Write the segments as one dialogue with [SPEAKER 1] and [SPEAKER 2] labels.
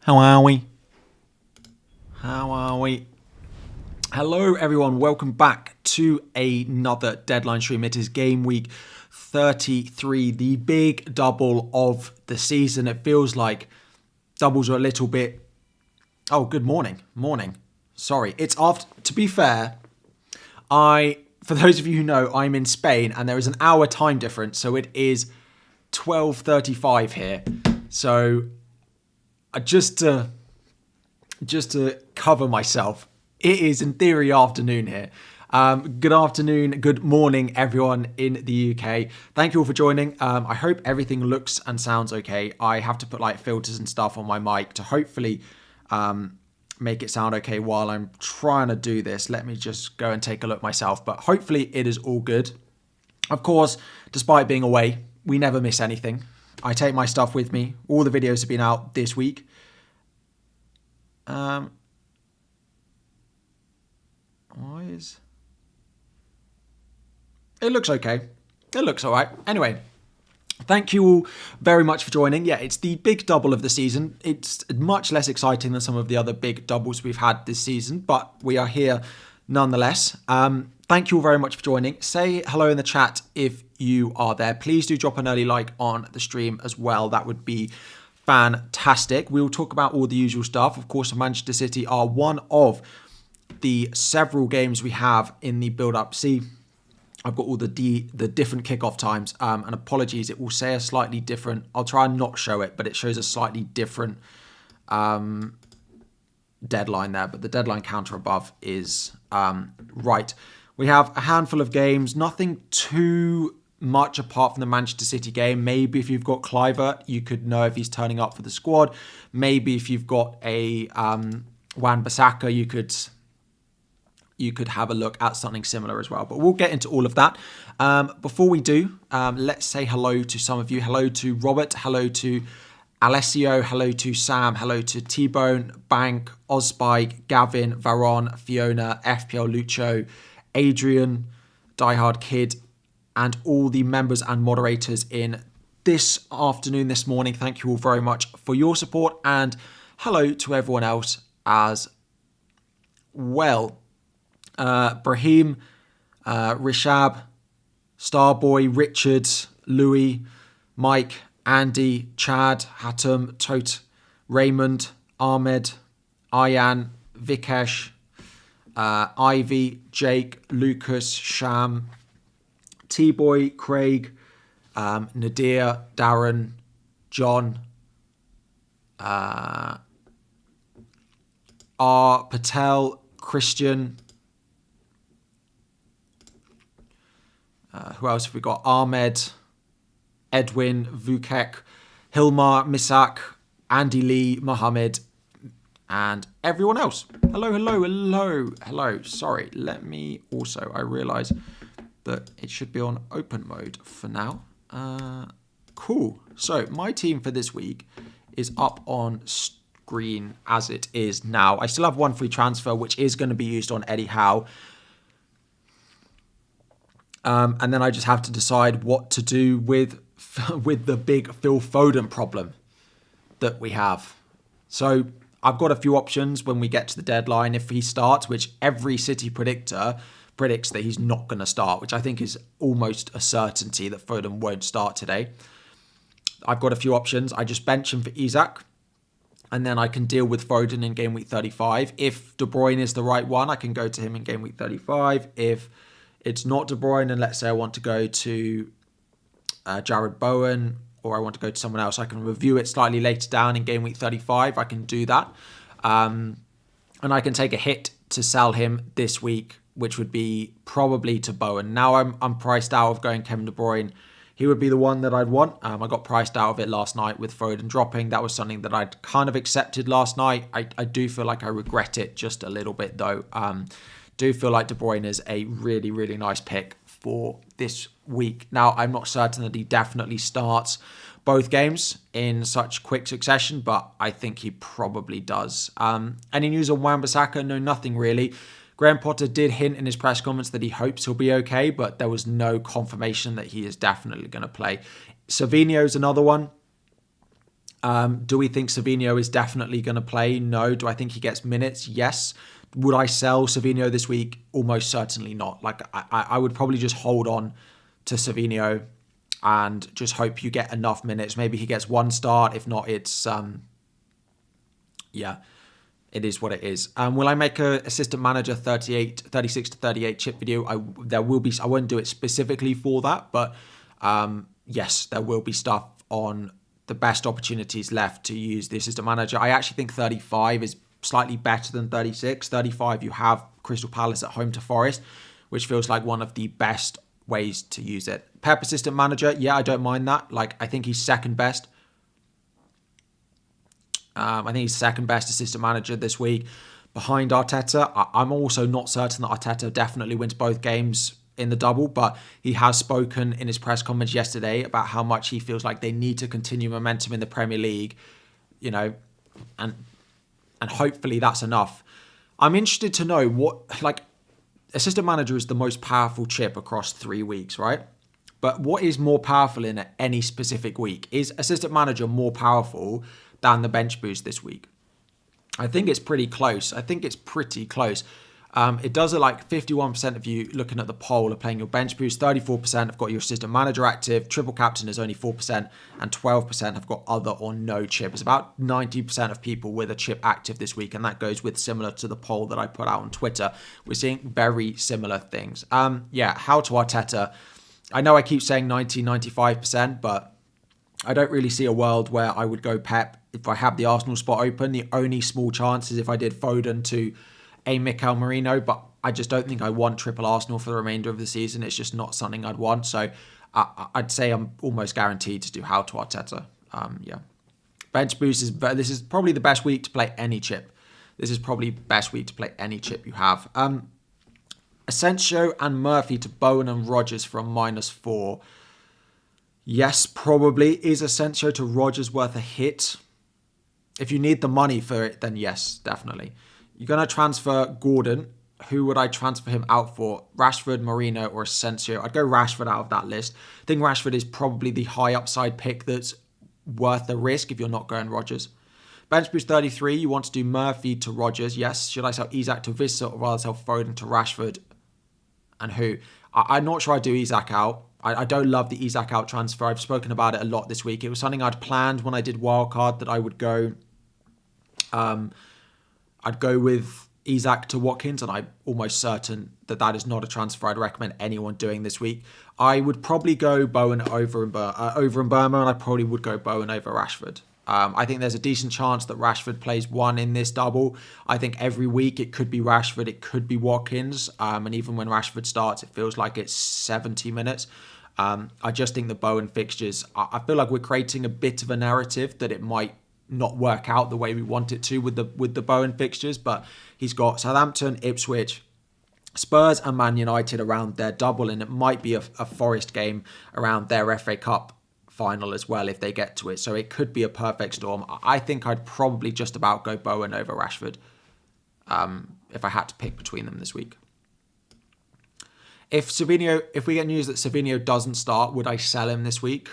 [SPEAKER 1] How are we? How are we? Hello, everyone. Welcome back to another deadline stream. It is game week 33, the big double of the season. It feels like doubles are a little bit. Oh, good morning. Morning. Sorry. It's after. To be fair, for those of you who know, I'm in Spain and there is an hour time difference. So it is 12:35 here. So just to cover myself, it is in theory afternoon here. Good afternoon, good morning, everyone in the UK. Thank you all for joining. I hope everything looks and sounds okay. I have to put like filters and stuff on my mic to hopefully make it sound okay while I'm trying to do this. Let me just go and take a look myself, but hopefully it is all good. Of course, despite being away, we never miss anything. I take my stuff with me. All the videos have been out this week. It looks okay. It looks all right. Anyway, thank you all very much for joining. Yeah, it's the big double of the season. It's much less exciting than some of the other big doubles we've had this season, but we are here nonetheless. Thank you all very much for joining. Say hello in the chat if you are there. Please do drop an early like on the stream as well. That would be fantastic. We will talk about all the usual stuff. Of course, Manchester City are one of the several games we have in the build-up. See, I've got all the different kickoff times, and apologies, it will say a slightly different. I'll try and not show it, but it shows a slightly different deadline there. But the deadline counter above is right. We have a handful of games, nothing too much apart from the Manchester City game. Maybe if you've got Kluivert, you could know if he's turning up for the squad. Maybe if you've got a Wan-Bissaka, you could have a look at something similar as well. But we'll get into all of that. Before we do, let's say hello to some of you. Hello to Robert. Hello to Alessio. Hello to Sam. Hello to T-Bone, Bank, Ozspike, Gavin, Varon, Fiona, FPL Lucho, Adrian, Diehard Kid, and all the members and moderators in this afternoon, this morning. Thank you all very much for your support. And hello to everyone else as well. Brahim, Rishab, Starboy, Richard, Louis, Mike, Andy, Chad, Hatem, Tote, Raymond, Ahmed, Ayan, Vikesh, Ivy, Jake, Lucas, Sham, T-Boy, Craig, Nadir, Darren, John, R. Patel, Christian. Who else have we got? Ahmed, Edwin, Vukek, Hilmar, Misak, Andy Lee, Mohammed, and everyone else. Hello, hello, hello, hello. Sorry, let me also, I realise that it should be on open mode for now. Cool. So my team for this week is up on screen as it is now. I still have one free transfer, which is going to be used on Eddie Howe. And then I just have to decide what to do with the big Phil Foden problem that we have. So I've got a few options when we get to the deadline. If he starts, which every City predictor predicts that he's not going to start, which I think is almost a certainty that Foden won't start today. I've got a few options. I just bench him for Isak, and then I can deal with Foden in game week 35. If De Bruyne is the right one, I can go to him in game week 35. If it's not De Bruyne, and let's say I want to go to Jared Bowen, or I want to go to someone else, I can review it slightly later down in game week 35. I can do that. And I can take a hit to sell him this week, which would be probably to Bowen. Now I'm priced out of going Kevin De Bruyne. He would be the one that I'd want. I got priced out of it last night with Foden dropping. That was something that I'd kind of accepted last night. I do feel like I regret it just a little bit though. Do feel like De Bruyne is a really, really nice pick for this week. Now, I'm not certain that he definitely starts both games in such quick succession, but I think he probably does. Any news on Wan-Bissaka? No, nothing really. Graham Potter did hint in his press conference that he hopes he'll be okay, but there was no confirmation that he is definitely going to play. Savinho is another one. Do we think Savinho is definitely going to play? No. Do I think he gets minutes? Yes. Would I sell Savinho this week? Almost certainly not. Like I would probably just hold on to Savinho and just hope you get enough minutes. Maybe he gets one start. If not, it's yeah, it is what it is. Will I make a assistant manager 36 to 38 chip video? There will be. I won't do it specifically for that, but yes, there will be stuff on the best opportunities left to use the assistant manager. I actually think 35 is slightly better than 36. 35, you have Crystal Palace at home to Forest, which feels like one of the best ways to use it. Pep assistant manager, yeah, I don't mind that. Like, I think he's second best. I think he's second best assistant manager this week behind Arteta. I'm also not certain that Arteta definitely wins both games in the double, but he has spoken in his press conference yesterday about how much he feels like they need to continue momentum in the Premier League, you know, and hopefully that's enough. I'm interested to know what, like, assistant manager is the most powerful chip across 3 weeks, right? But what is more powerful in any specific week? Is assistant manager more powerful than the bench boost this week? I think it's pretty close. It does look like 51% of you looking at the poll are playing your bench boost, 34% have got your assistant manager active, triple captain is only 4%, and 12% have got other or no chip. It's about 90% of people with a chip active this week, and that goes with similar to the poll that I put out on Twitter. We're seeing very similar things. Yeah, how to Arteta. I know I keep saying 95%, but I don't really see a world where I would go Pep if I have the Arsenal spot open. The only small chance is if I did Foden to a Mikel Merino, but I just don't think I want triple Arsenal for the remainder of the season. It's just not something I'd want. So I'd say I'm almost guaranteed to do how to Arteta. Yeah. Bench boost this is probably the best week to play any chip. This is probably best week to play any chip you have. Asensio and Murphy to Bowen and Rodgers for a -4. Yes, probably. Is Asensio to Rodgers worth a hit? If you need the money for it, then yes, definitely. You're going to transfer Gordon. Who would I transfer him out for? Rashford, Marino, or Asensio? I'd go Rashford out of that list. I think Rashford is probably the high upside pick that's worth the risk if you're not going Rodgers. Bench boost 33, you want to do Murphy to Rodgers. Yes. Should I sell Isak to Vissa or rather sell Foden to Rashford? And who? I'm not sure I'd do Isak out. I don't love the Isak out transfer. I've spoken about it a lot this week. It was something I'd planned when I did wildcard that I would go. I'd go with Isak to Watkins, and I'm almost certain that that is not a transfer I'd recommend anyone doing this week. I would probably go Bowen over Burma, and I probably would go Bowen over Rashford. I think there's a decent chance that Rashford plays one in this double. I think every week it could be Rashford, it could be Watkins, and even when Rashford starts, it feels like it's 70 minutes. I just think the Bowen fixtures, I feel like we're creating a bit of a narrative that it might not work out the way we want it to with the Bowen fixtures, but he's got Southampton, Ipswich, Spurs and Man United around their double, and it might be a Forest game around their FA Cup final as well if they get to it. So it could be a perfect storm. I think I'd probably just about go Bowen over Rashford if I had to pick between them this week. If we get news that Savinho doesn't start, would I sell him this week?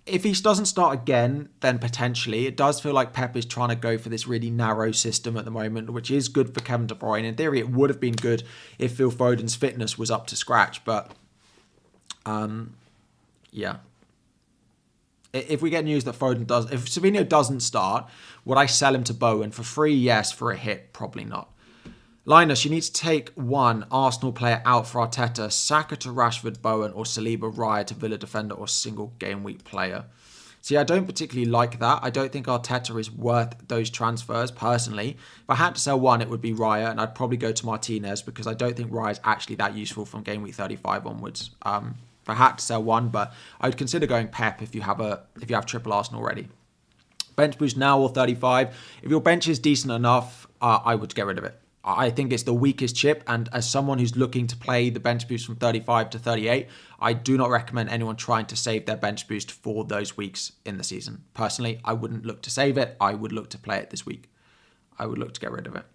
[SPEAKER 1] If he doesn't start again, then potentially. It does feel like Pep is trying to go for this really narrow system at the moment, which is good for Kevin De Bruyne. In theory, it would have been good if Phil Foden's fitness was up to scratch, but yeah. If we get news that if Savinho doesn't start, would I sell him to Bowen for free? Yes. For a hit, probably not. Linus, you need to take one Arsenal player out for Arteta, Saka to Rashford, Bowen, or Saliba, Raya to Villa defender, or single game week player. See, I don't particularly like that. I don't think Arteta is worth those transfers, personally. If I had to sell one, it would be Raya, and I'd probably go to Martinez because I don't think Raya is actually that useful from game week 35 onwards. If I had to sell one, but I would consider going Pep if you have triple Arsenal already. Bench boost now or 35. If your bench is decent enough, I would get rid of it. I think it's the weakest chip, and as someone who's looking to play the bench boost from 35 to 38, I do not recommend anyone trying to save their bench boost for those weeks in the season. Personally, I wouldn't look to save it. I would look to play it this week. I would look to get rid of it.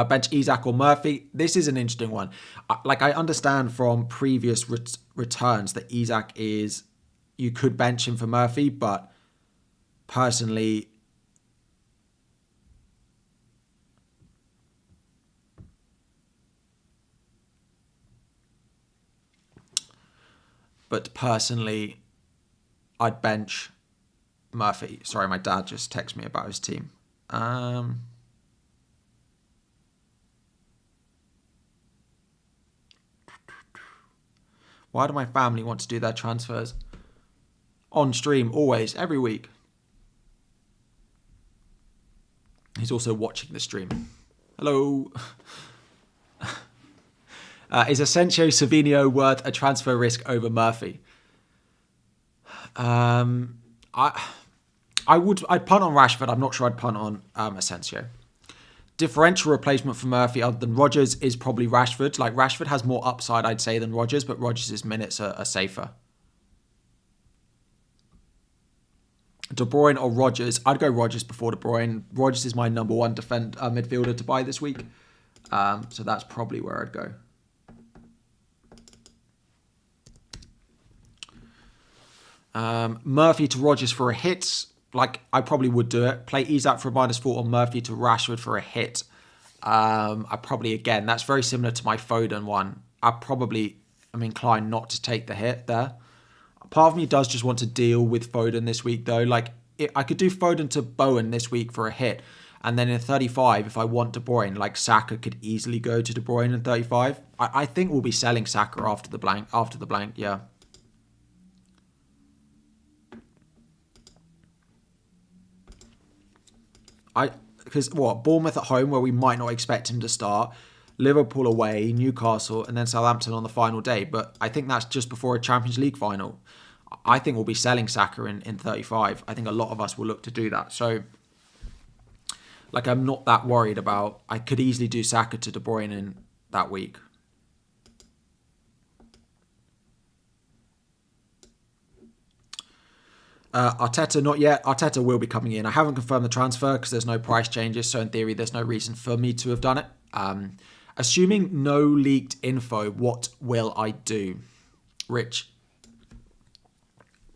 [SPEAKER 1] Bench Isak or Murphy. This is an interesting one. I understand from previous returns that Isak is you could bench him for Murphy, but personally, I'd bench Murphy. Sorry, my dad just texted me about his team. Why do my family want to do their transfers on stream always, every week? He's also watching the stream. Hello. Is Asensio Savinho worth a transfer risk over Murphy? I'd punt on Rashford. I'm not sure I'd punt on Asensio. Differential replacement for Murphy other than Rodgers is probably Rashford. Like, Rashford has more upside, I'd say, than Rodgers, but Rodgers' minutes are safer. De Bruyne or Rodgers? I'd go Rodgers before De Bruyne. Rodgers is my number one midfielder to buy this week. So that's probably where I'd go. Murphy to Rodgers for a hit. Like, I probably would do it. Play Isak for a -4 or Murphy to Rashford for a hit. I probably, again, that's very similar to my Foden one. I'm inclined not to take the hit there. Part of me does just want to deal with Foden this week, though. Like, I could do Foden to Bowen this week for a hit. And then in 35, if I want De Bruyne, like, Saka could easily go to De Bruyne in 35. I think we'll be selling Saka after the blank, yeah. Because Bournemouth at home, where we might not expect him to start, Liverpool away, Newcastle, and then Southampton on the final day. But I think that's just before a Champions League final. I think we'll be selling Saka in 35. I think a lot of us will look to do that. So, like, I'm not that worried about. I could easily do Saka to De Bruyne in that week. Arteta, not yet. Arteta will be coming in. I haven't confirmed the transfer because there's no price changes. So in theory, there's no reason for me to have done it. Assuming no leaked info, what will I do? Rich.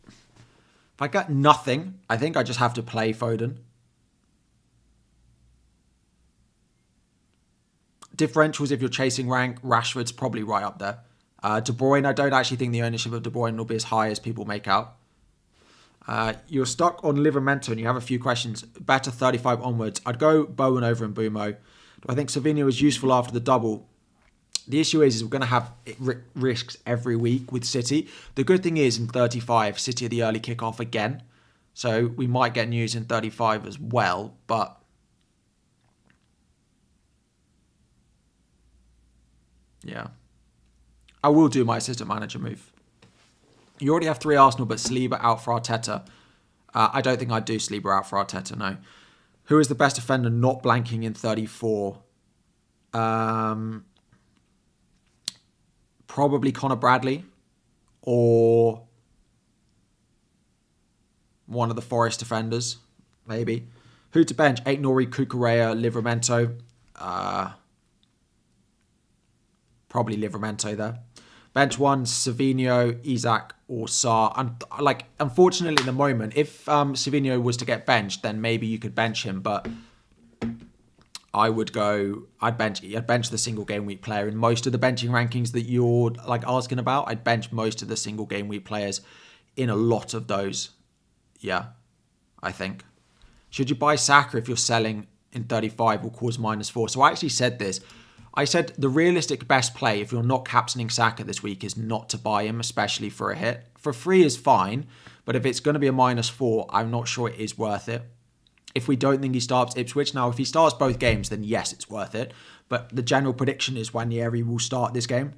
[SPEAKER 1] If I get nothing, I think I just have to play Foden. Differentials, if you're chasing rank, Rashford's probably right up there. De Bruyne, I don't actually think the ownership of De Bruyne will be as high as people make out. You're stuck on Livramento and you have a few questions. Better 35 onwards. I'd go Bowen over in Mbumo. Do I think Savinho is useful after the double? The issue is we're going to have risks every week with City. The good thing is in 35, City are the early kickoff again. So we might get news in 35 as well. But yeah, I will do my assistant manager move. You already have 3 Arsenal, but Saliba out for Arteta. I don't think I'd do Saliba out for Arteta, no. Who is the best defender not blanking in 34? Probably Connor Bradley or one of the Forest defenders, maybe. Who to bench? Aït-Nouri, Cucurella, Livramento. Probably Livramento there. Bench 1, Savinho, Isak, or Sarr. Unfortunately, in the moment, if Savinho was to get benched, then maybe you could bench him. But I'd bench the single game week player in most of the benching rankings that you're asking about. I'd bench most of the single game week players in a lot of those. Yeah, I think. Should you buy Saka if you're selling in 35 will cause -4? So I actually said this. I said the realistic best play if you're not captaining Saka this week is not to buy him, especially for a hit. For free is fine, but if it's going to be a -4, I'm not sure it is worth it. If we don't think he starts Ipswich, now if he starts both games, then yes, it's worth it. But the general prediction is Ranieri will start this game.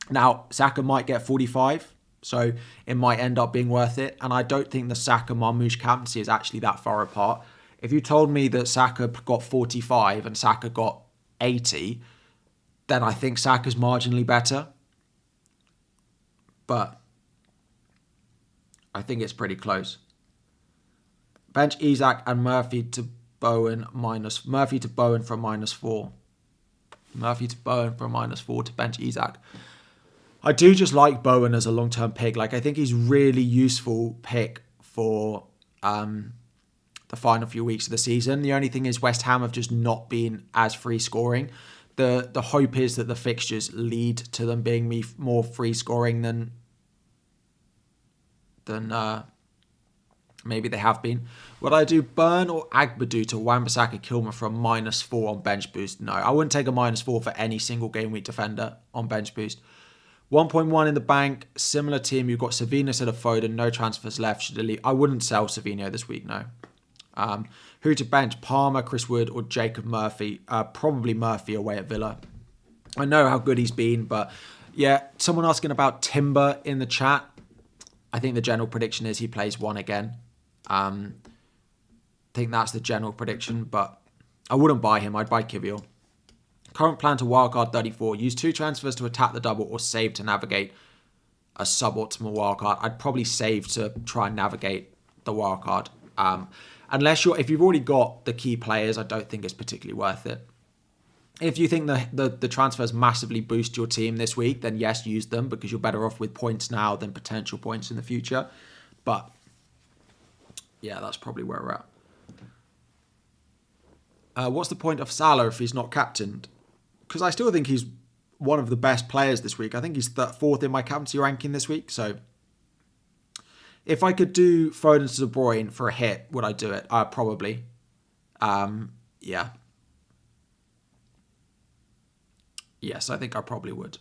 [SPEAKER 1] Now, Saka might get 45, so it might end up being worth it. And I don't think the Saka-Marmoush captaincy is actually that far apart. If you told me that Saka got 45 and Saka got 80, then I think Saka's marginally better. But I think it's pretty close. Bench Isak and Murphy to Bowen Murphy to Bowen for a -4. Murphy to Bowen for a -4 to bench Isak. I do just like Bowen as a long-term pick. Like, I think he's really useful pick for the final few weeks of the season. The only thing is West Ham have just not been as free scoring. The hope is that the fixtures lead to them being more free scoring than maybe they have been. Would I do Burn or Agbadu to Wan-Bissaka Kilman for a -4 on bench boost? No, I wouldn't take a -4 for any single game week defender on bench boost. 1.1 in the bank, similar team. You've got Savino instead of Foden, no transfers left. Should delete. I wouldn't sell Savino this week, no. Who to bench? Palmer, Chris Wood, or Jacob Murphy? Probably Murphy away at Villa. I know how good he's been, but yeah, someone asking about Timber in the chat. I think the general prediction is he plays one again. I think that's the general prediction, but I wouldn't buy him. I'd buy Kivior. Current plan to wildcard 34. Use 2 transfers to attack the double or save to navigate a suboptimal wildcard. I'd probably save to try and navigate the wildcard. If you've already got the key players, I don't think it's particularly worth it. If you think the transfers massively boost your team this week, then yes, use them because you're better off with points now than potential points in the future. But yeah, that's probably where we're at. What's the point of Salah if he's not captained? Because I still think he's one of the best players this week. I think he's 4th in my captaincy ranking this week. So if I could do Foden to De Bruyne for a hit, would I do it? Probably. Yeah. Yes, I think I probably would.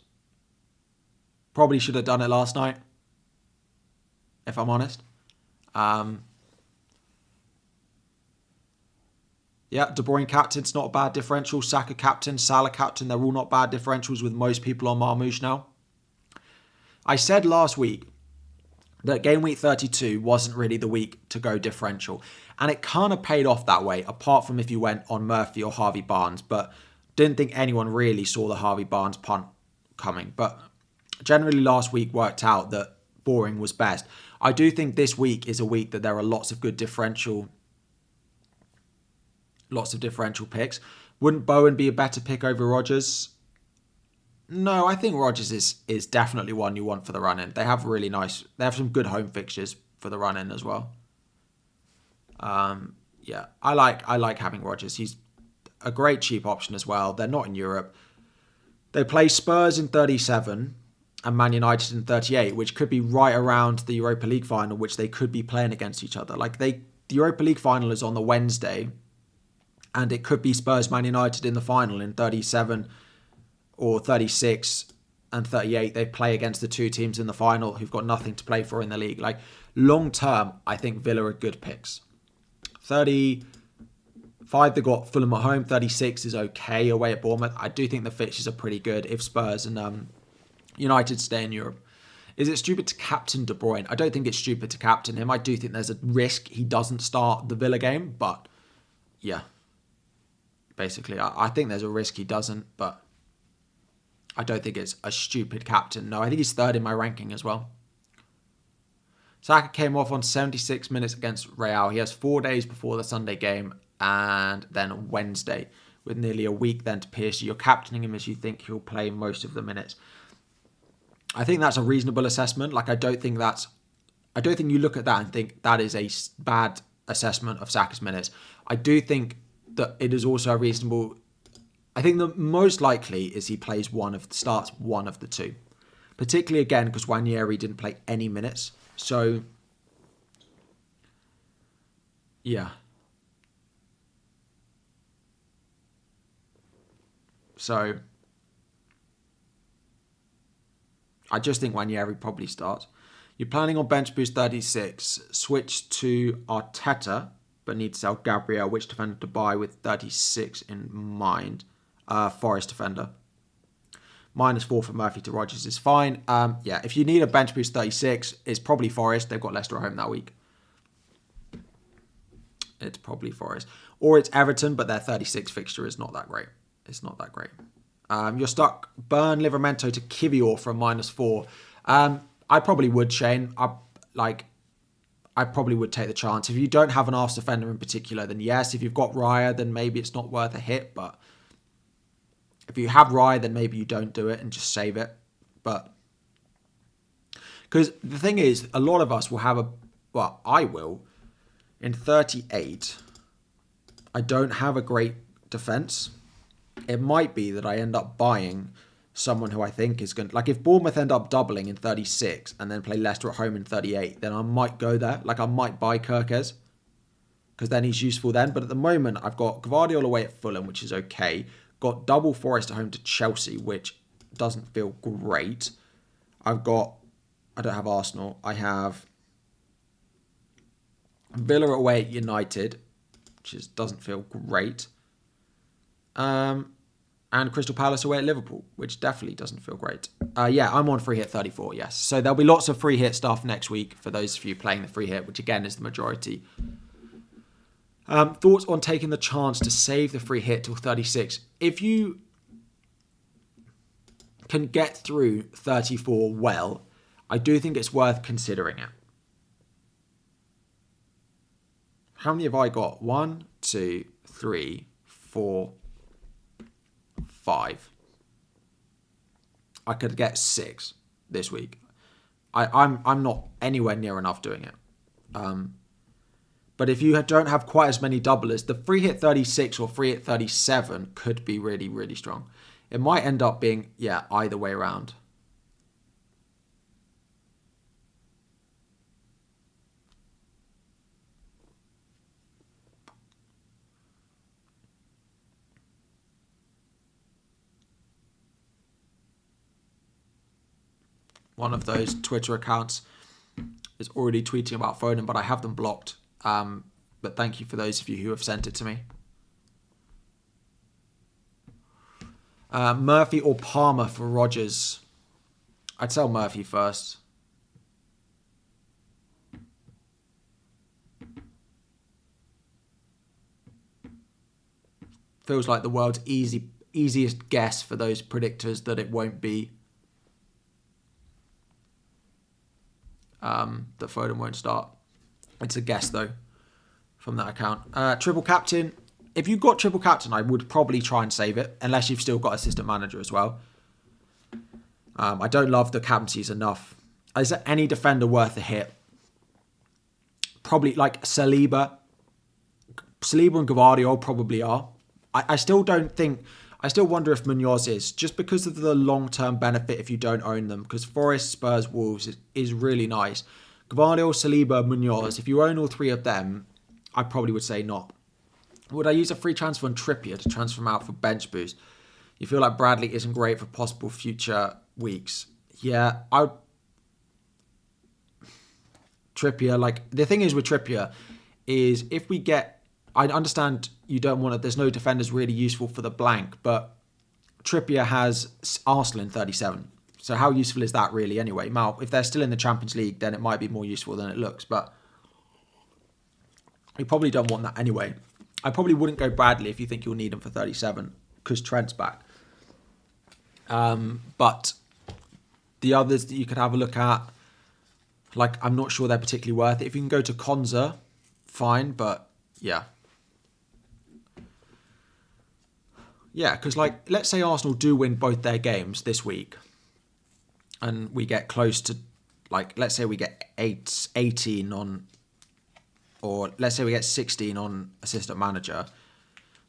[SPEAKER 1] Probably should have done it last night, if I'm honest. Yeah, De Bruyne captain's not a bad differential. Saka captain, Salah captain, they're all not bad differentials with most people on Marmouche now. I said last week that game week 32 wasn't really the week to go differential. And it kind of paid off that way, apart from if you went on Murphy or Harvey Barnes. But didn't think anyone really saw the Harvey Barnes punt coming. But generally last week worked out that boring was best. I do think this week is a week that there are lots of differential picks. Wouldn't Bowen be a better pick over Rodgers? No, I think Rodgers is definitely one you want for the run-in. They have some good home fixtures for the run-in as well. Yeah, I like having Rodgers. He's a great cheap option as well. They're not in Europe. They play Spurs in 37 and Man United in 38, which could be right around the Europa League final, which they could be playing against each other. The Europa League final is on the Wednesday, and it could be Spurs Man United in the final in 37 or 36 and 38. They play against the two teams in the final who've got nothing to play for in the league. Long term, I think Villa are good picks. 35, they've got Fulham at home. 36 is okay away at Bournemouth. I do think the fixtures are pretty good if Spurs and United stay in Europe. Is it stupid to captain De Bruyne? I don't think it's stupid to captain him. I do think there's a risk he doesn't start the Villa game, but yeah. Basically, I think there's a risk he doesn't, but I don't think it's a stupid captain. No, I think he's 3rd in my ranking as well. Saka came off on 76 minutes against Real. He has 4 days before the Sunday game and then Wednesday with nearly a week then to PSG. You're captaining him as you think he'll play most of the minutes. I think that's a reasonable assessment. I don't think you look at that and think that is a bad assessment of Saka's minutes. I do think that it is also reasonable. I think the most likely is he starts one of the two. Particularly again because Nwaneri didn't play any minutes. So yeah. So I just think Nwaneri probably starts. You're planning on bench boost 36. Switch to Arteta, but need to sell Gabriel. Which defender to buy with 36 in mind? Forest defender. -4 for Murphy to Rodgers is fine. Yeah, if you need a bench boost 36, it's probably Forest. They've got Leicester at home that week. It's probably Forest. Or it's Everton, but their 36 fixture is not that great. It's not that great. You're stuck. Burn Livramento to Kivior for a -4. I probably would, Shane. I probably would take the chance. If you don't have an arse defender in particular, then yes. If you've got Raya, then maybe it's not worth a hit. But if you have Raya, then maybe you don't do it and just save it. But Because the thing is, a lot of us will have well, I will. In 38, I don't have a great defence. It might be that I end up buying someone who I think is going to... Like, if Bournemouth end up doubling in 36 and then play Leicester at home in 38, then I might go there. Like, I might buy Kirkes, because then he's useful then. But at the moment, I've got Gvardiol away at Fulham, which is okay. Got double Forest at home to Chelsea, which doesn't feel great. I don't have Arsenal. I have Villa away at United, which doesn't feel great. And Crystal Palace away at Liverpool, which definitely doesn't feel great. Yeah, I'm on free hit 34, yes. So there'll be lots of free hit stuff next week for those of you playing the free hit, which again is the majority. Thoughts on taking the chance to save the free hit till 36? If you can get through 34 well, I do think it's worth considering it. How many have I got? 1, 2, 3, 4, 5. I could get 6 this week. I'm not anywhere near enough doing it. But if you don't have quite as many doublers, the free hit 36 or free hit 37 could be really, really strong. It might end up being, yeah, either way around. One of those Twitter accounts is already tweeting about Foden, but I have them blocked. But thank you for those of you who have sent it to me. Murphy or Palmer for Rodgers? I'd sell Murphy first. Feels like the world's easiest guess for those predictors that it won't be. That Foden won't start. It's a guess though from that account. Triple captain. If you've got triple captain, I would probably try and save it, unless you've still got assistant manager as well. I don't love the captaincies enough. Is there any defender worth a hit? Probably like Saliba. Saliba and Gvardiol probably are. I still wonder if Munoz is, just because of the long-term benefit if you don't own them. Because Forest, Spurs, Wolves is really nice. Gvardiol, Saliba, Munoz, if you own all three of them, I probably would say not. Would I use a free transfer on Trippier to transfer him out for bench boost? You feel like Bradley isn't great for possible future weeks. Yeah, Trippier, like, the thing is with Trippier is if we get... I understand you don't want it. There's no defenders really useful for the blank, but Trippier has Arsenal in 37. So how useful is that really anyway? Now, if they're still in the Champions League, then it might be more useful than it looks, but you probably don't want that anyway. I probably wouldn't go Bradley if you think you'll need him for 37 because Trent's back. But the others that you could have a look at, like, I'm not sure they're particularly worth it. If you can go to Konza, fine, but yeah. Yeah, because, like, let's say Arsenal do win both their games this week and we get close to, like, let's say we get 18 on, or let's say we get 16 on assistant manager.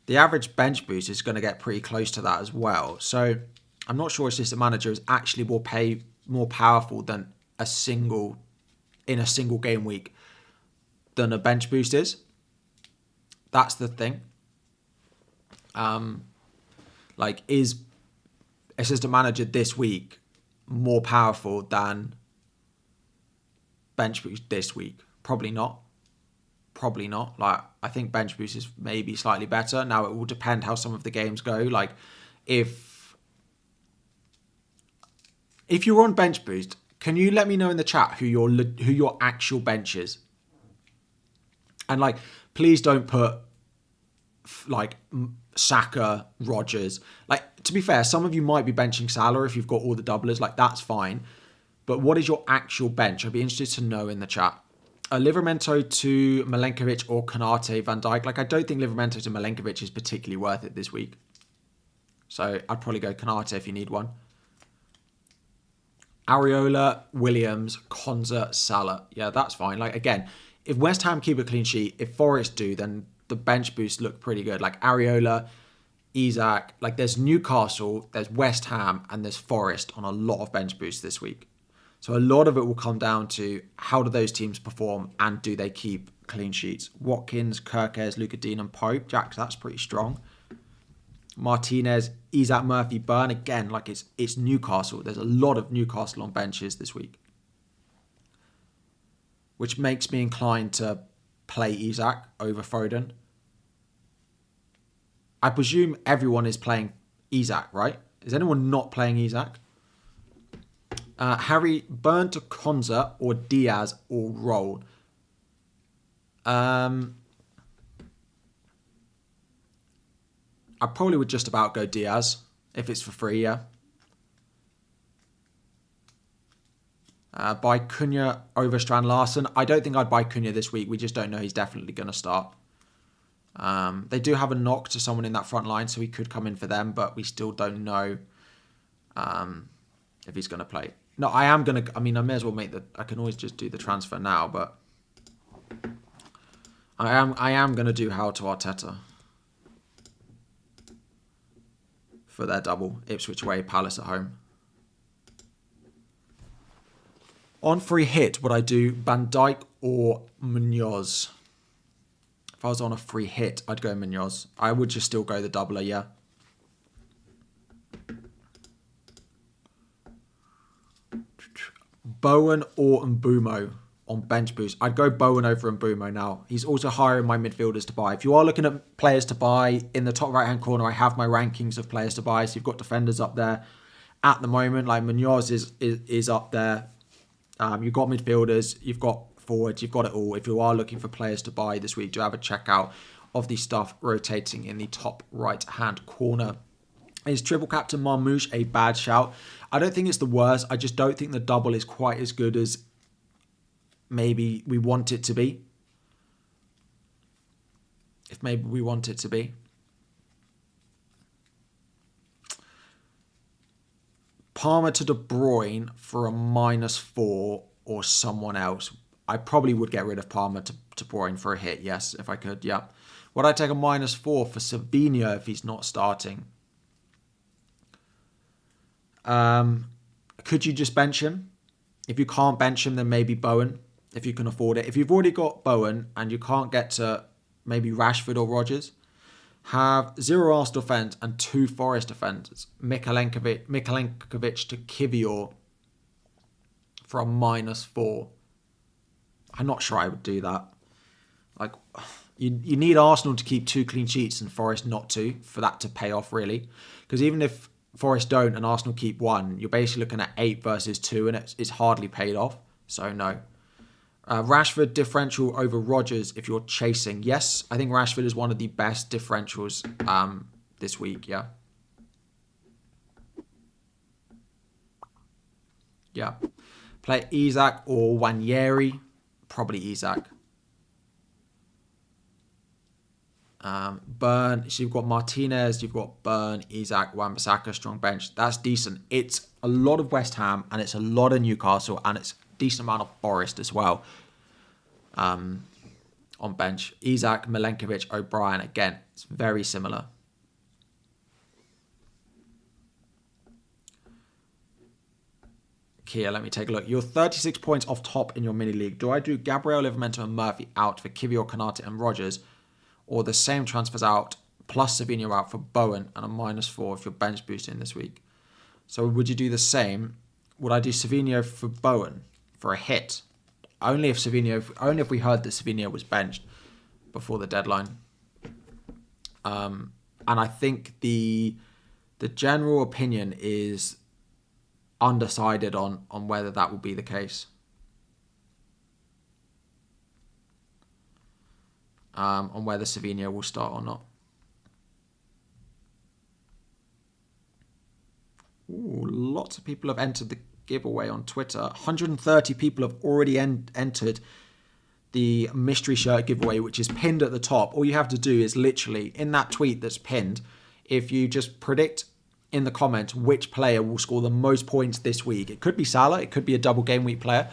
[SPEAKER 1] The average bench boost is going to get pretty close to that as well. So I'm not sure assistant manager is actually more powerful than in a single game week than a bench boost is. That's the thing. Like, is assistant manager this week more powerful than bench boost this week? Probably not. Probably not. Like, I think bench boost is maybe slightly better. Now, it will depend how some of the games go. Like, if you're on bench boost, can you let me know in the chat who your actual bench is? And, like, please don't put, like, Saka, Rodgers. Like, to be fair, some of you might be benching Salah if you've got all the doublers. Like, that's fine. But what is your actual bench? I'd be interested to know in the chat. Livramento to Milenkovic or Konate, Van Dijk. Like, I don't think Livramento to Milenkovic is particularly worth it this week. So I'd probably go Konate if you need one. Areola, Williams, Konza, Salah. Yeah, that's fine. Like, again, if West Ham keep a clean sheet, if Forest do, then the bench boosts look pretty good. Like Areola, Isak, like there's Newcastle, there's West Ham, and there's Forest on a lot of bench boosts this week. So a lot of it will come down to how do those teams perform and do they keep clean sheets. Watkins, Kirkes, Luka Dean, and Pope. Jack, that's pretty strong. Martinez, Isak, Murphy, Burn. Again, like it's Newcastle. There's a lot of Newcastle on benches this week, which makes me inclined to play Isak over Foden. I presume everyone is playing Isak, right? Is anyone not playing Isak? Harry, Burn to Konza or Diaz or Roll. I probably would just about go Diaz if it's for free, yeah. Buy Cunha over Strand Larsen. I don't think I'd buy Cunha this week. We just don't know he's definitely going to start. They do have a knock to someone in that front line, so he could come in for them, but we still don't know if he's going to play. No, I am going to... I mean, I may as well I can always just do the transfer now, but... I am going to do Howe to Arteta for their double. Ipswich away, Palace at home. On free hit, would I do Van Dijk or Munoz? If I was on a free hit, I'd go Munoz. I would just still go the doubler, yeah. Bowen or Mbumo on bench boost. I'd go Bowen over Mbumo now. He's also higher in my midfielders to buy. If you are looking at players to buy, in the top right-hand corner, I have my rankings of players to buy. So you've got defenders up there at the moment. Like Munoz is up there. You've got midfielders. You've got forwards. You've got it all. If you are looking for players to buy this week, do have a checkout of the stuff rotating in the top right-hand corner. Is triple captain Marmoush a bad shout? I don't think it's the worst. I just don't think the double is quite as good as maybe we want it to be. If maybe we want it to be. Palmer to De Bruyne for a -4 or someone else. I probably would get rid of Palmer to De Bruyne for a hit, yes, if I could, yeah. Would I take a -4 for Savinho if he's not starting? Could you just bench him? If you can't bench him, then maybe Bowen, if you can afford it. If you've already got Bowen and you can't get to maybe Rashford or Rodgers, have 0 Arsenal defence and 2 Forest defenders. Mikalenkovic to Kivior for a -4. I'm not sure I would do that. Like, you need Arsenal to keep 2 clean sheets and Forest not to for that to pay off, really. Because even if Forest don't and Arsenal keep 1, you're basically looking at 8 versus 2, and it's hardly paid off. So no. Rashford differential over Rodgers if you're chasing. Yes, I think Rashford is one of the best differentials this week, yeah. Yeah. Play Isak or Wanyeri. Probably Isak. Burn. So you've got Martinez, you've got Burn, Isak, Wan-Bissaka, strong bench. That's decent. It's a lot of West Ham and it's a lot of Newcastle and it's a decent amount of Forest as well. On bench. Isak, Milenkovic, O'Brien. Again, it's very similar. Kia, let me take a look. You're 36 points off top in your mini league. Do I do Gabriel, Livramento and Murphy out for Kivior, Konate and Rodgers? Or the same transfers out, plus Savinho out for Bowen and a -4 if you're bench boosting this week. So would you do the same? Would I do Savinho for Bowen for a hit? Only if we heard that Savinho was benched before the deadline. And I think the general opinion is undecided on whether that will be the case. On whether Savinho will start or not. Ooh, lots of people have entered the giveaway on Twitter. 130 people have already entered the mystery shirt giveaway, which is pinned at the top. All you have to do is literally, in that tweet that's pinned, if you just predict in the comments which player will score the most points this week. It could be Salah. It could be a double game week player.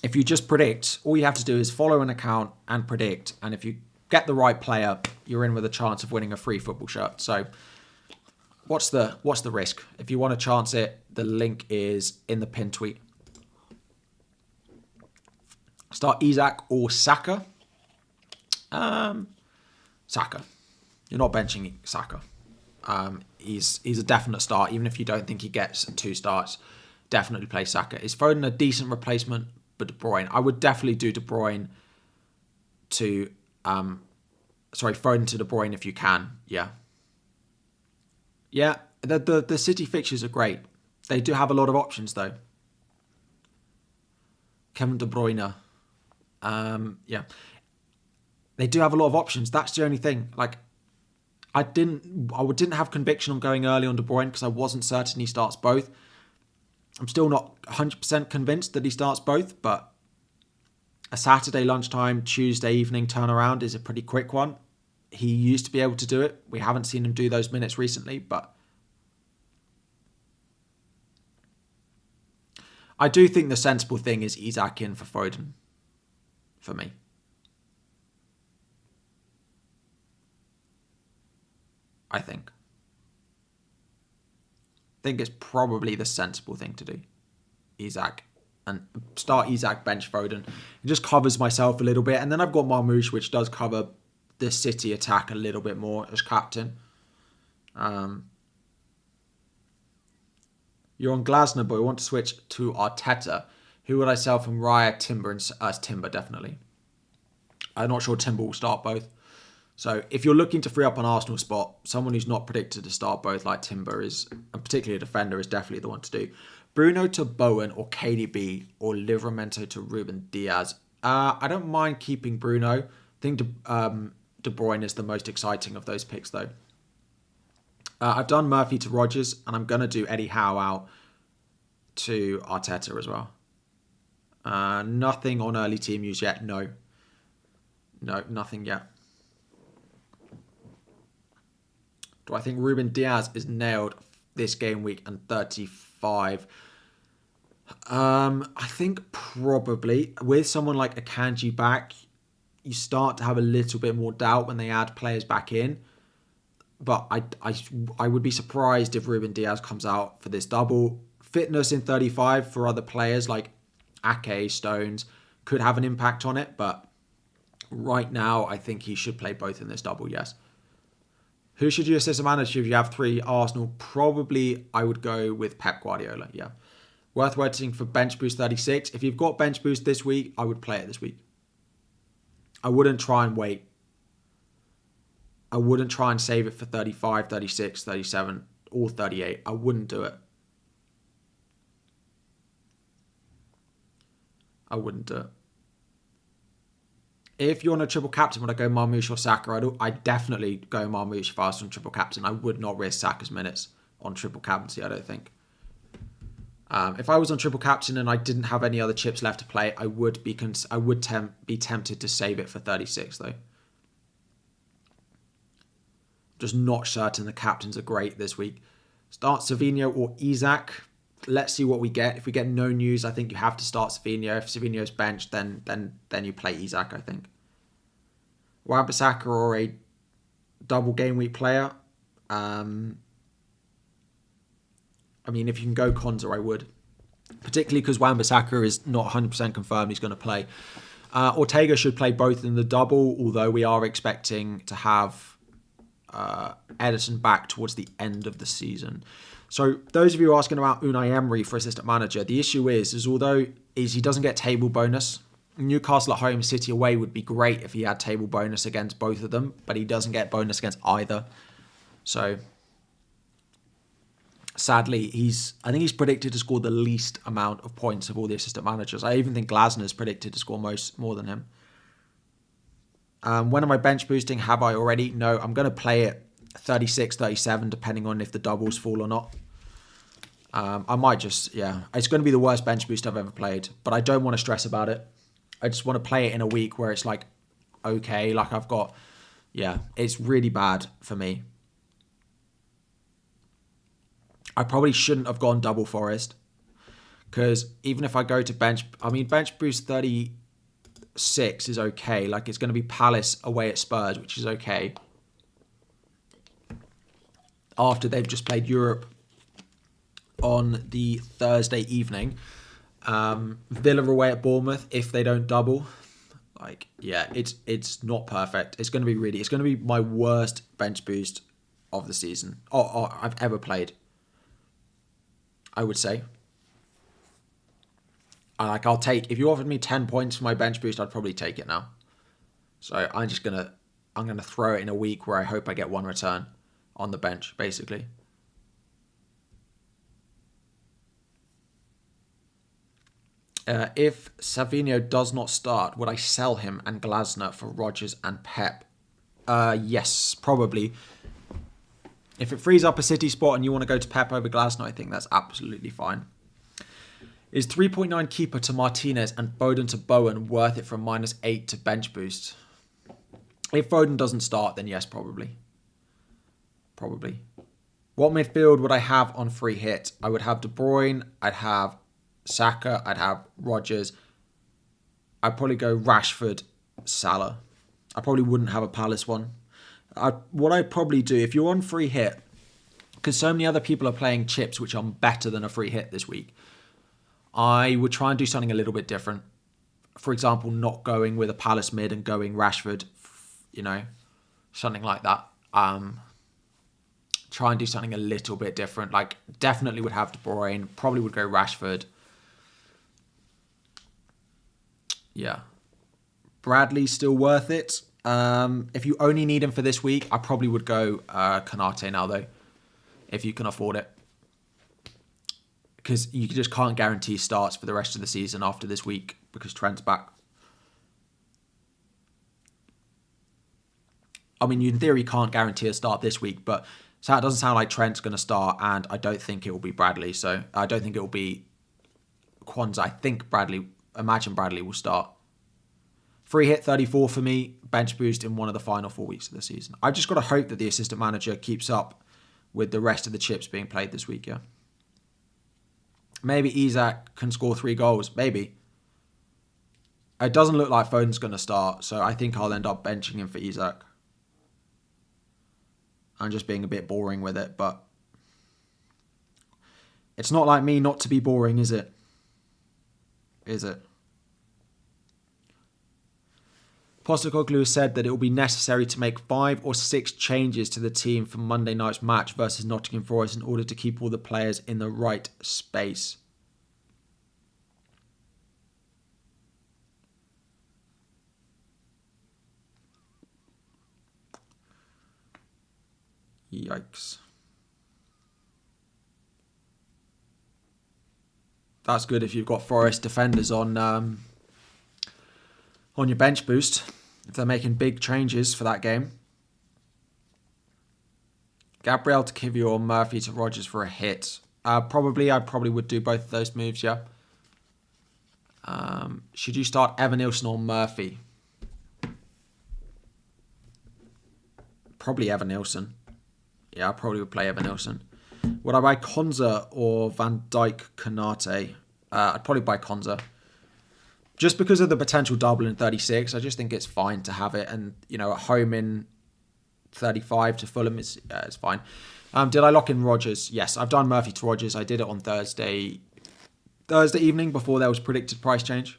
[SPEAKER 1] If you just predict, all you have to do is follow an account and predict. And if you get the right player, you're in with a chance of winning a free football shirt. So what's the risk? If you want to chance it, the link is in the pinned tweet. Start Isak or Saka. Saka. You're not benching Saka. He's a definite start. Even if you don't think he gets 2 starts, definitely play Saka. Is Foden a decent replacement for De Bruyne? I would definitely do De Bruyne to... Foden to De Bruyne if you can. Yeah. Yeah, the City fixtures are great. They do have a lot of options, though. Kevin De Bruyne. Yeah. They do have a lot of options. That's the only thing. Like, I didn't have conviction on going early on De Bruyne because I wasn't certain he starts both. I'm still not 100% convinced that he starts both, but a Saturday lunchtime, Tuesday evening turnaround is a pretty quick one. He used to be able to do it. We haven't seen him do those minutes recently, but I do think the sensible thing is Isak in for Foden, for me. I think it's probably the sensible thing to do. Isak. And start Isak, bench Foden. It just covers myself a little bit. And then I've got Marmoush, which does cover the City attack a little bit more as captain. You're on Glasner, but we want to switch to Arteta. Who would I sell from Raya, Timber, and Timber, definitely. I'm not sure Timber will start both. So if you're looking to free up an Arsenal spot, someone who's not predicted to start both like Timber is, and particularly a defender, is definitely the one to do. Bruno to Bowen or KDB or Livramento to Ruben Diaz. I don't mind keeping Bruno. I think De Bruyne is the most exciting of those picks, though. I've done Murphy to Rodgers, and I'm going to do Eddie Howe out to Arteta as well. Nothing on early team use yet. No, nothing yet. Do I think Ruben Diaz is nailed this game week and 35? I think probably. With someone like Akanji back, you start to have a little bit more doubt when they add players back in. But I would be surprised if Ruben Diaz comes out for this double. Fitness in 35 for other players like Ake, Stones could have an impact on it. But right now, I think he should play both in this double, yes. Who should you assist a manager if you have 3 Arsenal? Probably I would go with Pep Guardiola, yeah. Worth waiting for bench boost 36. If you've got bench boost this week, I would play it this week. I wouldn't try and wait. I wouldn't try and save it for 35, 36, 37, or 38. I wouldn't do it. I wouldn't do it. If you're on a triple captain, would I go Marmoush or Saka? I'd definitely go Marmoush if I was on triple captain. I would not risk Saka's minutes on triple captaincy, I don't think. If I was on triple captain and I didn't have any other chips left to play, I would be tempted to save it for 36 though. Just not certain the captains are great this week. Start Savinho or Isak. Let's see what we get. If we get no news, I think you have to start Savinho. If Savinho's benched, then you play Isak, I think. Wan-Bissaka or a double game week player. I mean, if you can go Konza, I would. Particularly because Wan-Bissaka is not 100% confirmed he's going to play. Ortega should play both in the double, although we are expecting to have Edison back towards the end of the season. So those of you asking about Unai Emery for assistant manager, the issue is although he doesn't get table bonus, Newcastle at home, City away would be great if he had table bonus against both of them, but he doesn't get bonus against either. So sadly, I think he's predicted to score the least amount of points of all the assistant managers. I even think Glasner's predicted to score more than him. When am I bench boosting? Have I already? No, I'm going to play it 36, 37, depending on if the doubles fall or not. I might just, it's going to be the worst bench boost I've ever played, but I don't want to stress about it. I just want to play it in a week where it's like, okay, like I've got, it's really bad for me. I probably shouldn't have gone double Forest. Because even if I go to bench, I mean, bench boost 36 is okay. Like, it's going to be Palace away at Spurs, which is okay. After they've just played Europe on the Thursday evening. Villa away at Bournemouth if they don't double. Like, yeah, it's not perfect. It's going to be my worst bench boost of the season. Or I've ever played, I would say. Like, if you offered me 10 points for my bench boost, I'd probably take it now. So I'm going to throw it in a week where I hope I get one return on the bench, basically. If Savinho does not start, would I sell him and Glasner for Rodgers and Pep? Yes, probably. If it frees up a City spot and you want to go to Pep over Glasner, I think that's absolutely fine. Is 3.9 keeper to Martinez and Foden to Bowen worth it from -8 to bench boost? If Foden doesn't start, then yes, probably. Probably. What midfield would I have on free hit? I would have De Bruyne, I'd have Saka, I'd have Rodgers. I'd probably go Rashford, Salah. I probably wouldn't have a Palace one. What I'd probably do, if you're on free hit, because so many other people are playing chips which are better than a free hit this week, I would try and do something a little bit different. For example, not going with a Palace mid and going Rashford, something like that. Try and do something a little bit different. Like, definitely would have De Bruyne, probably would go Rashford. Yeah. Bradley's still worth it. If you only need him for this week, I probably would go Konate now, though, if you can afford it. Because you just can't guarantee starts for the rest of the season after this week because Trent's back. I mean, you in theory can't guarantee a start this week, but so it doesn't sound like Trent's going to start, and I don't think it will be Bradley. So I don't think it will be Kwanzaa. I think imagine Bradley will start. Free hit 34 for me, bench boost in one of the final 4 weeks of the season. I've just got to hope that the assistant manager keeps up with the rest of the chips being played this week, yeah. Maybe Isak can score 3 goals. Maybe. It doesn't look like Foden's going to start, so I think I'll end up benching him for Isak. I'm just being a bit boring with it, but it's not like me not to be boring, is it? Is it? Postecoglou said that it will be necessary to make 5 or 6 changes to the team for Monday night's match versus Nottingham Forest in order to keep all the players in the right space. Yikes. That's good if you've got Forest defenders on your bench boost, if they're making big changes for that game. Gabriel to Kivior or Murphy to Rodgers for a hit. I probably would do both of those moves, yeah. Should you start Evan Nilsson or Murphy? Probably Evan Nilsson. Yeah, I probably would play Evan Nilsson. Would I buy Konza or Van Dijk Konate? I'd probably buy Konza. Just because of the potential double in 36, I just think it's fine to have it. And, at home in 35 to Fulham, it's fine. Did I lock in Rodgers? Yes, I've done Murphy to Rodgers. I did it on Thursday evening before there was predicted price change.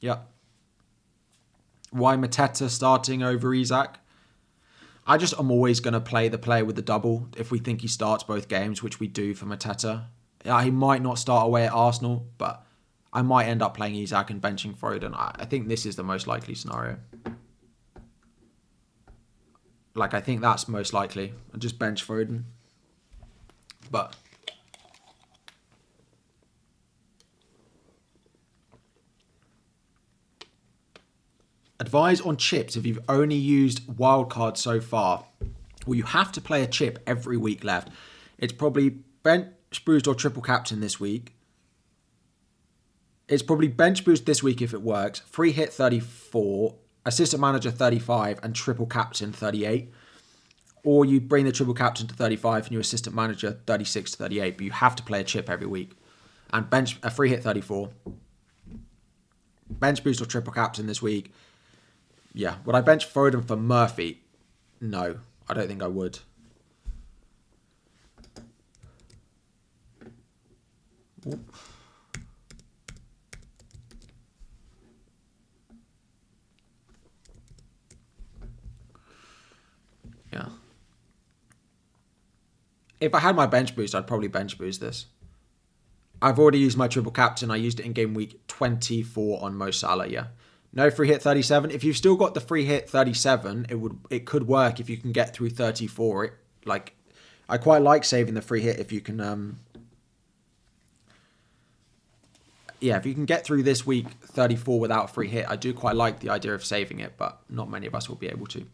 [SPEAKER 1] Yeah. Why Mateta starting over Isak? I'm always going to play the player with the double if we think he starts both games, which we do for Mateta. He might not start away at Arsenal, but I might end up playing Isak and benching Foden. I think this is the most likely scenario. I think that's most likely. I'll just bench Foden. But advise on chips if you've only used wildcard so far. Well, you have to play a chip every week left. It's probably bench boost or triple captain this week. It's probably bench boost this week if it works. Free hit 34, assistant manager 35, and triple captain 38. Or you bring the triple captain to 35 and your assistant manager 36 to 38, but you have to play a chip every week. And bench a free hit 34. Bench boost or triple captain this week. Yeah. Would I bench Foden for Murphy? No, I don't think I would. Oop. Yeah. If I had my bench boost, I'd probably bench boost this. I've already used my triple captain. I used it in game week 24 on Mo Salah, yeah. No free hit 37. If you've still got the free hit 37, it could work if you can get through 34. I quite like saving the free hit if you can if you can get through this week 34 without a free hit. I do quite like the idea of saving it, but not many of us will be able to.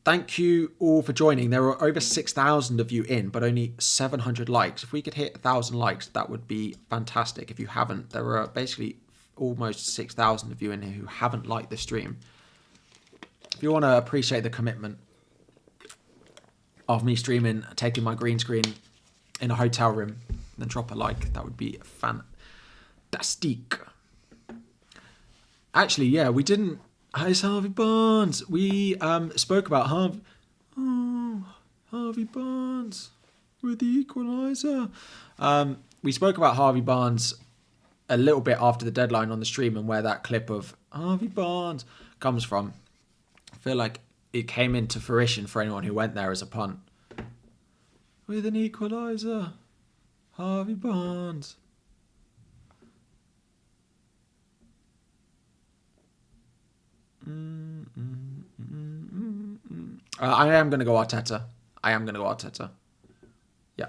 [SPEAKER 1] Thank you all for joining. There were over 6,000 of you in, but only 700 likes. If we could hit 1,000 likes, that would be fantastic. If you haven't, there are basically almost 6,000 of you in here who haven't liked the stream. If you want to appreciate the commitment of me streaming, taking my green screen in a hotel room, then drop a like. That would be fantastic. Actually, yeah, we didn't... It's Harvey Barnes. We spoke about Harvey Barnes with the equaliser. We spoke about Harvey Barnes a little bit after the deadline on the stream and where that clip of Harvey Barnes comes from. I feel like it came into fruition for anyone who went there as a punt. With an equaliser, Harvey Barnes. I am going to go Arteta. Yeah.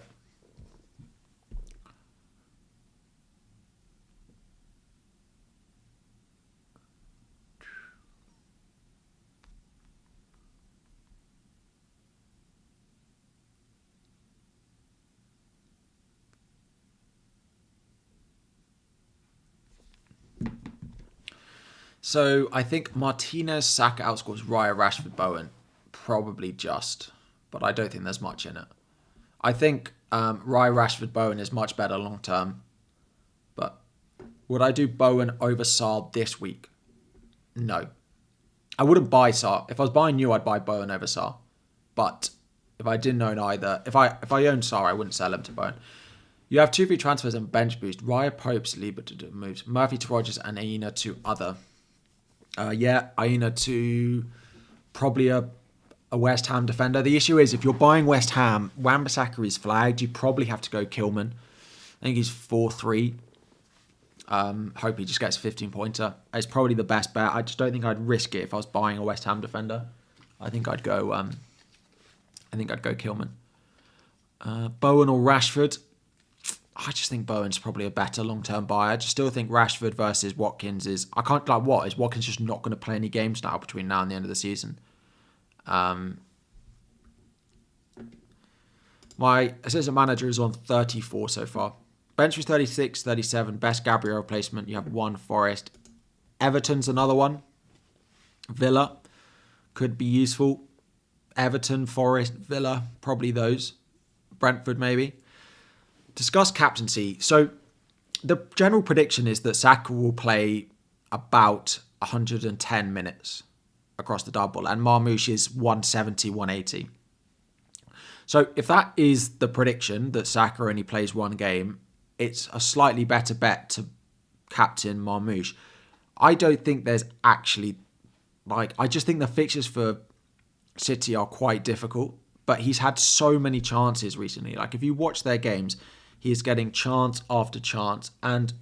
[SPEAKER 1] So I think Martinez, Saka outscores Raya, Rashford, Bowen. Probably just. But I don't think there's much in it. I think Raya, Rashford, Bowen is much better long term. But would I do Bowen over Sarr this week? No. I wouldn't buy Sarr. If I was buying new, I'd buy Bowen over Sarr. But if I didn't own either, if I owned Sarr, I wouldn't sell him to Bowen. You have 2 free transfers and bench boost. Raya, Popes, Lieber to moves. Murphy to Rogers and Aina to other. Aina to probably a West Ham defender. The issue is if you're buying West Ham, Wan-Bissaka is flagged. You probably have to go Kilman. I think he's 4-3. Hope he just gets a 15-pointer. It's probably the best bet. I just don't think I'd risk it if I was buying a West Ham defender. I think I'd go Kilman. Bowen or Rashford. I just think Bowen's probably a better long-term buy. I just still think Rashford versus Watkins is... I can't... Is Watkins just not going to play any games now between now and the end of the season? My assistant manager is on 34 so far. Bench was 36, 37. Best Gabriel replacement. You have 1 Forest. Everton's another one. Villa could be useful. Everton, Forest, Villa, probably those. Brentford maybe. Discuss captaincy. So the general prediction is that Saka will play about 110 minutes across the double and Marmoush is 170, 180. So if that is the prediction that Saka only plays 1 game, it's a slightly better bet to captain Marmoush. I don't think there's actually... I just think the fixtures for City are quite difficult, but he's had so many chances recently. If you watch their games... He is getting chance after chance. And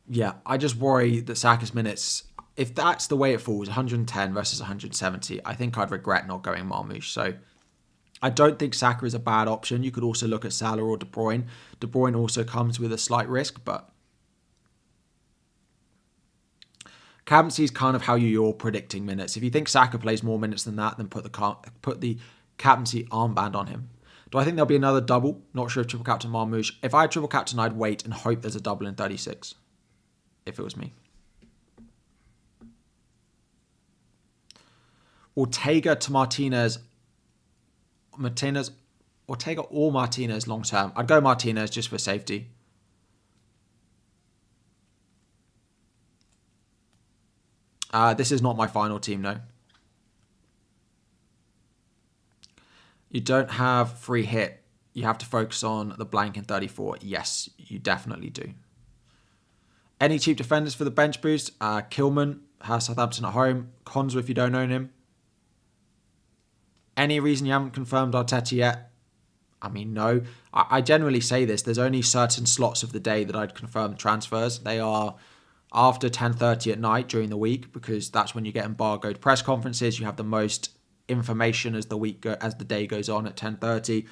[SPEAKER 1] yeah, I just worry that Saka's minutes, if that's the way it falls, 110 versus 170, I think I'd regret not going Marmoush. So I don't think Saka is a bad option. You could also look at Salah or De Bruyne. De Bruyne also comes with a slight risk, but captaincy is kind of how you're predicting minutes. If you think Saka plays more minutes than that, then put the captaincy armband on him. Do I think there'll be another double? Not sure if triple captain Marmoush. If I had triple captain, I'd wait and hope there's a double in 36. If it was me. Ortega to Martinez. Ortega or Martinez long term. I'd go Martinez just for safety. This is not my final team, no. You don't have free hit. You have to focus on the blank in 34. Yes, you definitely do. Any cheap defenders for the bench boost? Kilman has Southampton at home. Konza if you don't own him. Any reason you haven't confirmed Arteta yet? I mean, no. I generally say this. There's only certain slots of the day that I'd confirm transfers. They are after 10:30 at night during the week, because that's when you get embargoed press conferences. You have the most information as the day goes on at 10:30,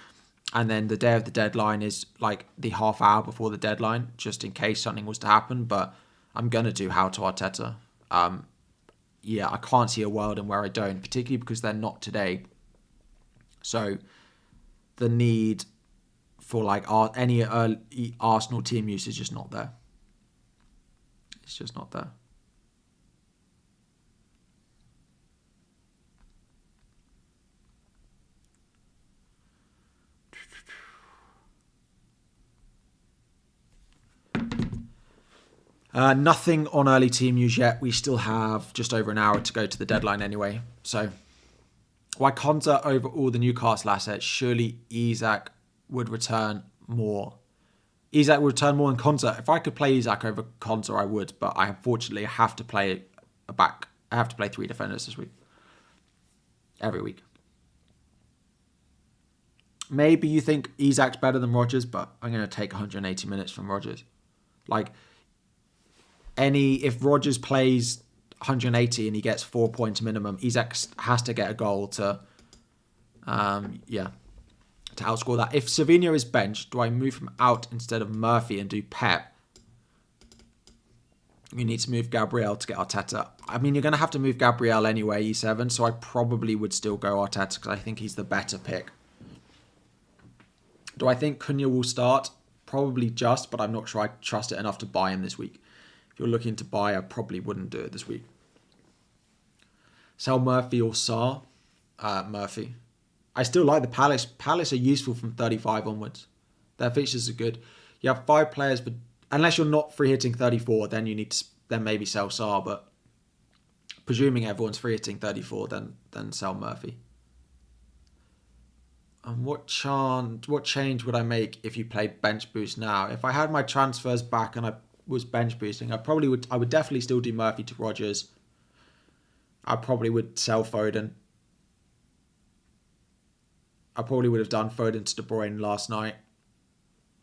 [SPEAKER 1] and then the day of the deadline is like the half hour before the deadline, just in case something was to happen. But I'm gonna do how to Arteta. Yeah, I can't see a world in where I don't, particularly because they're not today. So the need for like any early Arsenal team use is just not there. It's just not there. Nothing on early team use yet. We still have just over an hour to go to the deadline anyway. So why Konza over all the Newcastle assets? Surely Isak would return more. Isak would return more than Konza. If I could play Isak over Konza, I would. But I unfortunately have to play a back. I have to play 3 defenders this week. Every week. Maybe you think Isak's better than Rodgers, but I'm going to take 180 minutes from Rodgers. Like, if Rodgers plays 180 and he gets 4 points minimum, Isak has to get a goal to outscore that. If Savinho is benched, do I move him out instead of Murphy and do Pep? You need to move Gabriel to get Arteta. I mean, you're going to have to move Gabriel anyway, E7, so I probably would still go Arteta because I think he's the better pick. Do I think Cunha will start? Probably just, but I'm not sure I trust it enough to buy him this week. If you're looking to buy, I probably wouldn't do it this week. Sell Murphy or Sarr? Murphy. I still like the Palace. Palace are useful from 35 onwards. Their fixtures are good. You have 5 players, but unless you're not free hitting 34, then you need to then maybe sell Sarr. But presuming everyone's free hitting 34, then sell Murphy. And what change would I make if you played bench boost now? If I had my transfers back and I was bench boosting, I would definitely still do Murphy to Rodgers. I probably would sell Foden. I probably would have done Foden to De Bruyne last night.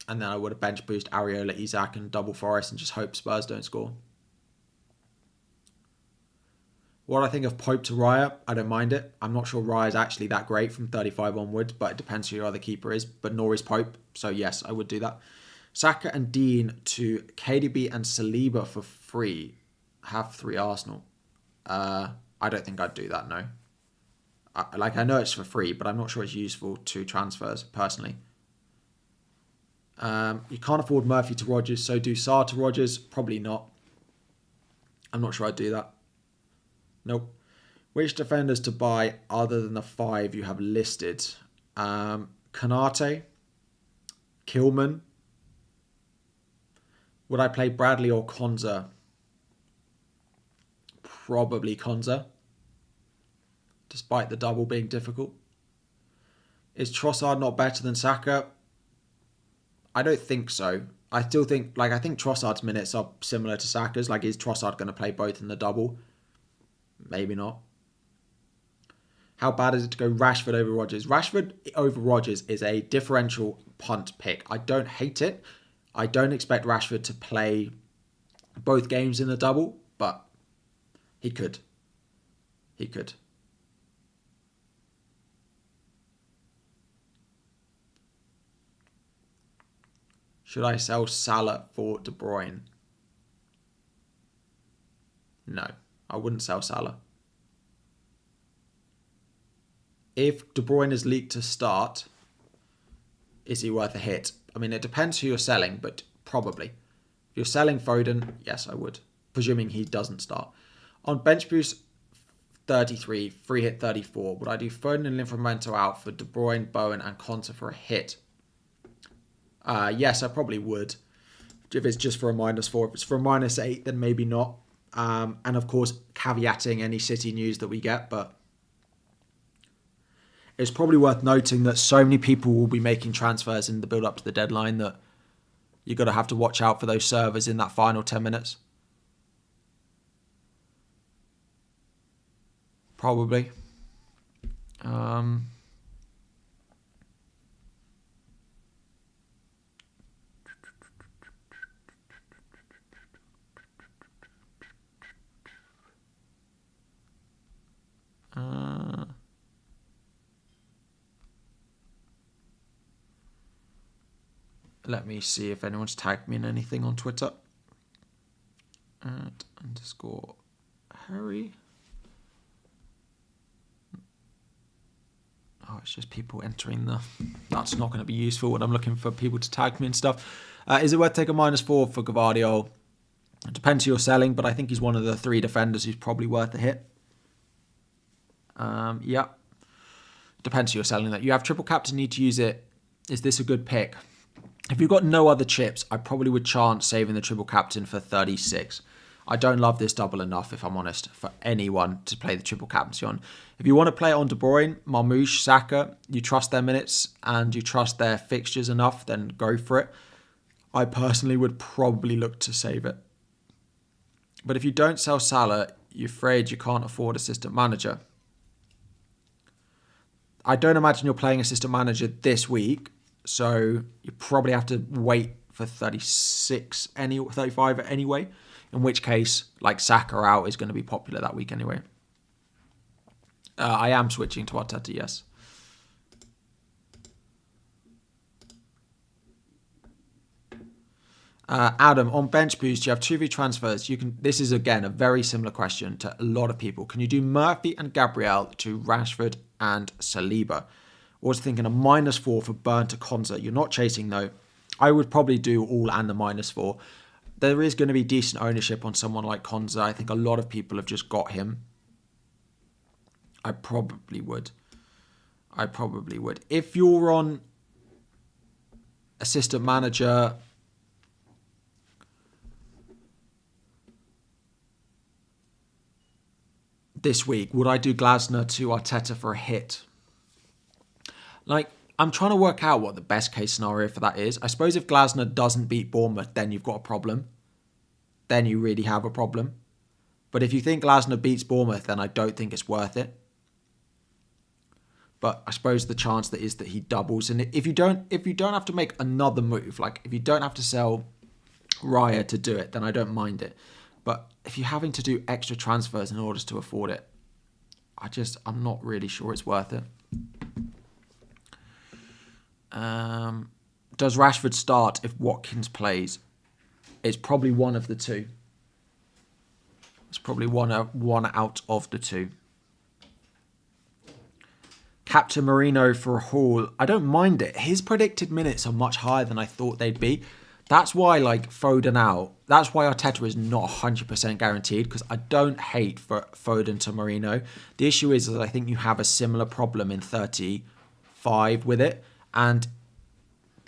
[SPEAKER 1] And then I would have bench boost Areola, Isak and double Forest and just hope Spurs don't score. What I think of Pope to Raya, I don't mind it. I'm not sure Raya is actually that great from 35 onwards, but it depends who your other keeper is. But nor is Pope, so yes, I would do that. Saka and Dean to KDB and Saliba for free. Have 3 Arsenal. I don't think I'd do that, no. I know it's for free, but I'm not sure it's useful to transfers, personally. You can't afford Murphy to Rodgers, so do Sarr to Rodgers? Probably not. I'm not sure I'd do that. Nope. Which defenders to buy other than the 5 you have listed? Konate, Kilman. Would I play Bradley or Konza? Probably Konza, despite the double being difficult. Is Trossard not better than Saka? I don't think so. I still think, I think Trossard's minutes are similar to Saka's. Is Trossard going to play both in the double? Maybe not. How bad is it to go Rashford over Rodgers? Rashford over Rodgers is a differential punt pick. I don't hate it. I don't expect Rashford to play both games in the double, but he could. He could. Should I sell Salah for De Bruyne? No, I wouldn't sell Salah. If De Bruyne is leaked to start, is he worth a hit? I mean, it depends who you're selling, but probably. If you're selling Foden, yes, I would, presuming he doesn't start. On bench boost, 33, free hit 34. Would I do Foden and Livramento out for De Bruyne, Bowen, and Konsa for a hit? Yes, I probably would. If it's just for a -4. If it's for a -8, then maybe not. And of course, caveating any City news that we get. But it's probably worth noting that so many people will be making transfers in the build-up to the deadline that you're going to have to watch out for those servers in that final 10 minutes. Probably. Let me see if anyone's tagged me in anything on Twitter. @_Harry. Oh, it's just people entering the... That's not going to be useful when I'm looking for people to tag me and stuff. Is it worth taking -4 for Gvardiol? It depends who you're selling, but I think he's one of the 3 defenders who's probably worth a hit. Yeah. Depends who you're selling that. You have triple captain, need to use it. Is this a good pick? If you've got no other chips, I probably would chance saving the triple captain for 36. I don't love this double enough, if I'm honest, for anyone to play the triple captaincy on. If you want to play it on De Bruyne, Marmoush, Saka, you trust their minutes and you trust their fixtures enough, then go for it. I personally would probably look to save it. But if you don't sell Salah, you're afraid you can't afford assistant manager. I don't imagine you're playing assistant manager this week, so you probably have to wait for 35 anyway, in which case, like Saka out is going to be popular that week anyway. I am switching to Arteta, yes. Adam, on bench boost, you have 2v transfers. This is, again, a very similar question to a lot of people. Can you do Murphy and Gabriel to Rashford and Saliba? Was thinking a -4 for Burn to Konsa. You're not chasing, though. I would probably do all and the -4. There is going to be decent ownership on someone like Konsa. I think a lot of people have just got him. I probably would. If you're on assistant manager... this week, would I do Glasner to Arteta for a hit? Like, I'm trying to work out what the best case scenario for that is. I suppose if Glasner doesn't beat Bournemouth, then you've got a problem. Then you really have a problem. But if you think Glasner beats Bournemouth, then I don't think it's worth it. But I suppose the chance that is that he doubles. And if you don't have to make another move, like if you don't have to sell Raya to do it, then I don't mind it. But if you're having to do extra transfers in order to afford it, I'm not really sure it's worth it. Does Rashford start if Watkins plays? It's probably one of the two. It's probably one out of the two. Captain Marino for a haul. I don't mind it. His predicted minutes are much higher than I thought they'd be. That's why, like, Foden out. That's why Arteta is not 100% guaranteed, because I don't hate for Foden to Marino. The issue is that I think you have a similar problem in 35 with it. And,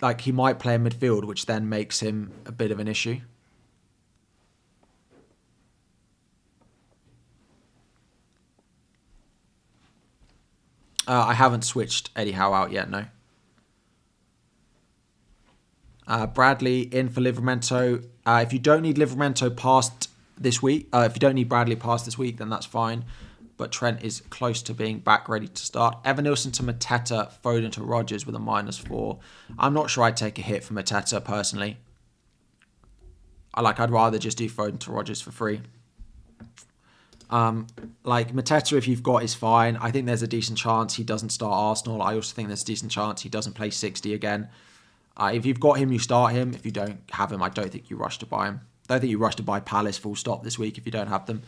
[SPEAKER 1] like, he might play in midfield, which then makes him a bit of an issue. I haven't switched Eddie Howe out yet, no. Bradley in for Livramento. If you don't need Livramento past this week, if you don't need Bradley past this week, then that's fine. But Trent is close to being back ready to start. Evan Nilsson to Mateta, Foden to Rodgers with a -4. I'm not sure I'd take a hit for Mateta personally. I'd rather just do Foden to Rodgers for free. Like Mateta, if you've got, is fine. I think there's a decent chance he doesn't start Arsenal. I also think there's a decent chance he doesn't play 60 again. If you've got him, you start him. If you don't have him, I don't think you rush to buy him. I don't think you rush to buy Palace full stop this week if you don't have them.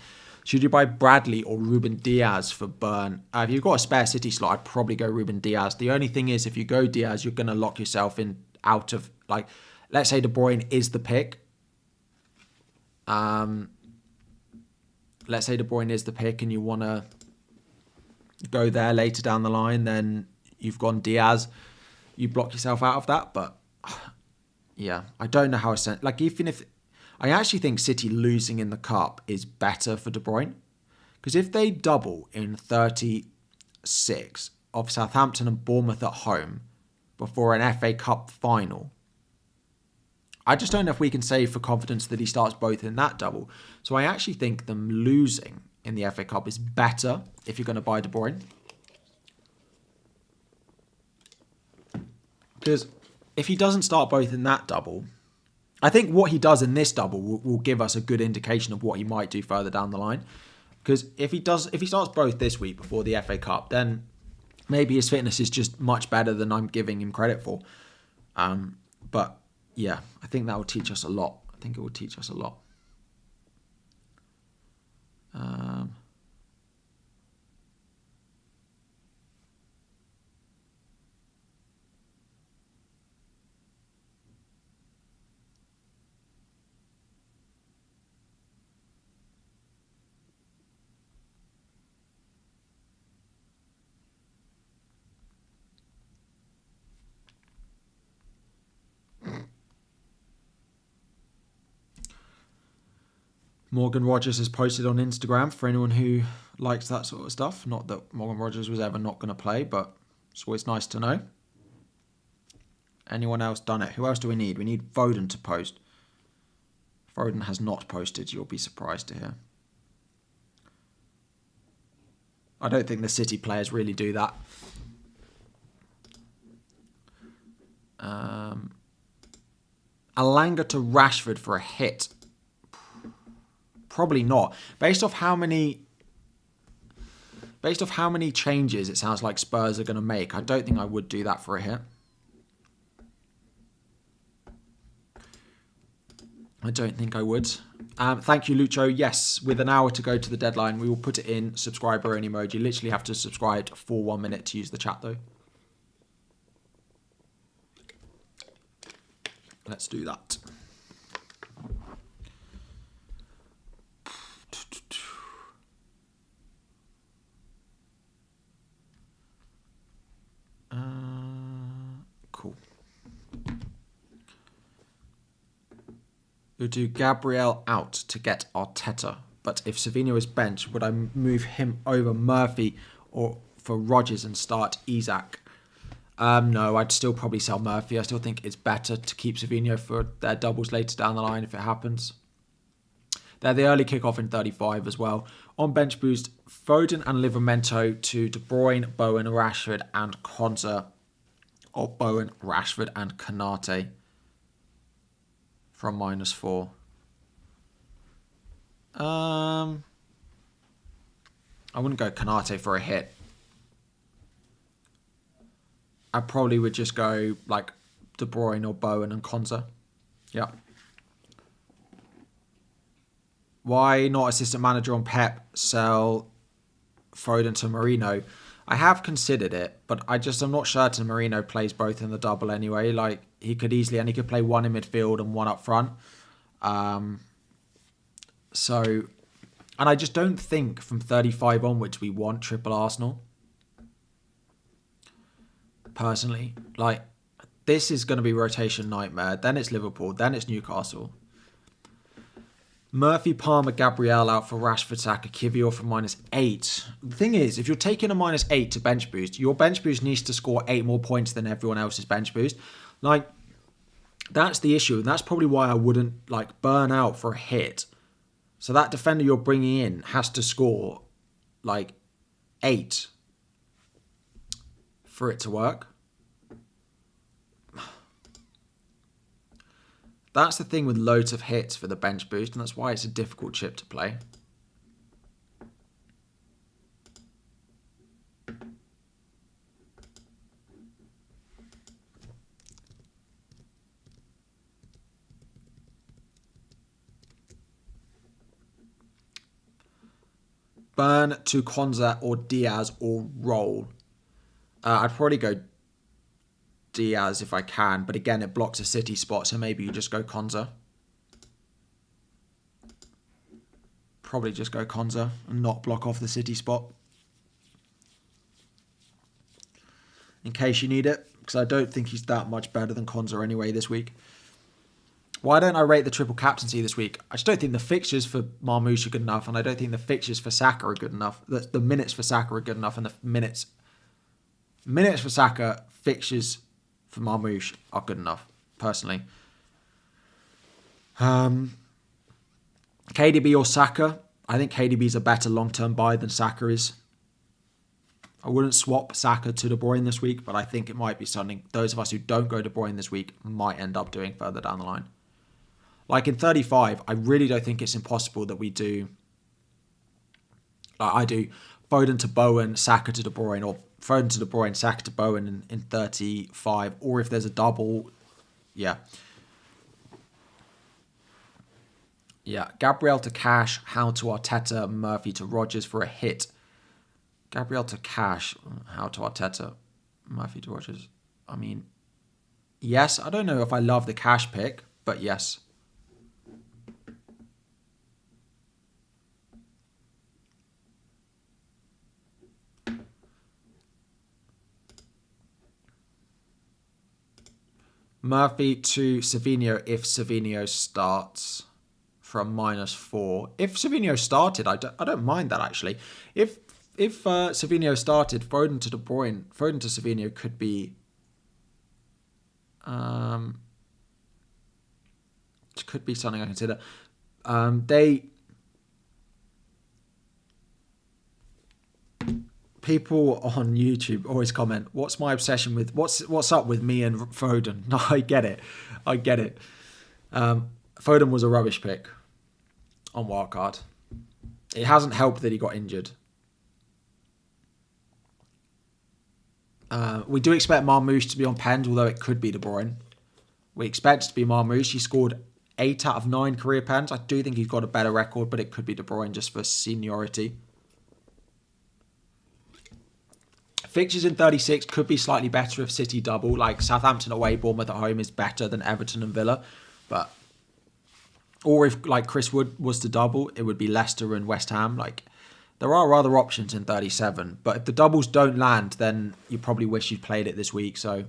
[SPEAKER 1] Should you buy Bradley or Ruben Diaz for Burn? If you've got a spare City slot, I'd probably go Ruben Diaz. The only thing is, if you go Diaz, you're going to lock yourself in out of, like, let's say De Bruyne is the pick. Let's say De Bruyne is the pick and you want to go there later down the line, then you've gone Diaz. You block yourself out of that. But yeah, I don't know how like even if I actually think City losing in the cup is better for De Bruyne, because if they double in 36 of Southampton and Bournemouth at home before an FA Cup final, I just don't know if we can say for confidence that he starts both in that double. So I actually think them losing in the FA Cup is better if you're going to buy De Bruyne. Because if he doesn't start both in that double, I think what he does in this double will give us a good indication of what he might do further down the line. Because if he starts both this week before the FA Cup, then maybe his fitness is just much better than I'm giving him credit for. But yeah, I think that will teach us a lot. I think it will teach us a lot. Morgan Rogers has posted on Instagram for anyone who likes that sort of stuff. Not that Morgan Rogers was ever not going to play, but it's always nice to know. Anyone else done it? Who else do we need? We need Foden to post. Foden has not posted. You'll be surprised to hear. I don't think the City players really do that. Alanga to Rashford for a hit. Probably not. Based off how many changes it sounds like Spurs are going to make, I don't think I would do that for a hit. I don't think I would. Thank you, Lucho. Yes, with an hour to go to the deadline, we will put it in subscriber only mode. You literally have to subscribe for 1 minute to use the chat, though. Let's do that. Cool. We'll do Gabriel out to get Arteta. But if Savinho is benched, would I move him over Murphy or for Rodgers and start Isak? No, I'd still probably sell Murphy. I still think it's better to keep Savinho for their doubles later down the line if it happens. They're the early kickoff in 35 as well. On bench boost, Foden and Livramento to De Bruyne, Bowen, Rashford and Konsa. Or Bowen, Rashford and Kanate from -4. I wouldn't go Kanate for a hit. I probably would just go like De Bruyne or Bowen and Konsa. Yeah. Why not assistant manager on Pep sell Foden to Marino? I have considered it, but I'm not certain Marino plays both in the double anyway. Like he could play one in midfield and one up front. So, and I just don't think from 35 onwards we want triple Arsenal. Personally, like this is going to be rotation nightmare. Then it's Liverpool. Then it's Newcastle. Murphy, Palmer, Gabriel out for Rashford, Saka, Kivior for -8. The thing is, if you're taking a -8 to bench boost, your bench boost needs to score 8 more points than everyone else's bench boost. Like, that's the issue. And that's probably why I wouldn't, like, burn out for a hit. So that defender you're bringing in has to score, like, 8 for it to work. That's the thing with loads of hits for the bench boost, and that's why it's a difficult chip to play. Burn to Konza or Diaz or roll. I'd probably go Diaz if I can, but again, it blocks a City spot, so maybe you just go Konza. Probably just go Konza and not block off the City spot. in case you need it, because I don't think he's that much better than Konza anyway this week. Why don't I rate the triple captaincy this week? I just don't think the fixtures for Marmoush are good enough, and I don't think the fixtures for Saka are good enough. The minutes for Saka are good enough, and the minutes for Saka, fixtures for Marmoush are good enough, personally. KDB or Saka? I think KDB is a better long-term buy than Saka is. I wouldn't swap Saka to De Bruyne this week, but I think it might be something those of us who don't go De Bruyne this week might end up doing further down the line. Like in 35, I really don't think it's impossible that we do... I do Foden to Bowen, Saka to De Bruyne, or Foden to De Bruyne, Saka to Bowen in 35, or if there's a double, yeah. Yeah, Gabriel to Cash, Howe to Arteta, Murphy to Rodgers for a hit. Gabriel to Cash, Howe to Arteta, Murphy to Rodgers. I mean, yes, I don't know if I love the Cash pick, but yes. Murphy to Savinho if Savinho starts from -4. If Savinho started, I don't mind that actually. If Savinho started, Foden to De Bruyne, Foden to Savinho could be something I consider. People on YouTube always comment, "What's my obsession with what's up with me and Foden?" No, I get it. Foden was a rubbish pick on wildcard. It hasn't helped that he got injured. We do expect Marmoush to be on pens, although it could be De Bruyne. We expect it to be Marmoush. He scored 8 out of 9 career pens. I do think he's got a better record, but it could be De Bruyne just for seniority. Fixtures in 36 could be slightly better if City double. Like Southampton away, Bournemouth at home is better than Everton and Villa. Or if like Chris Wood was to double, it would be Leicester and West Ham. Like there are other options in 37. But if the doubles don't land, then you probably wish you'd played it this week. So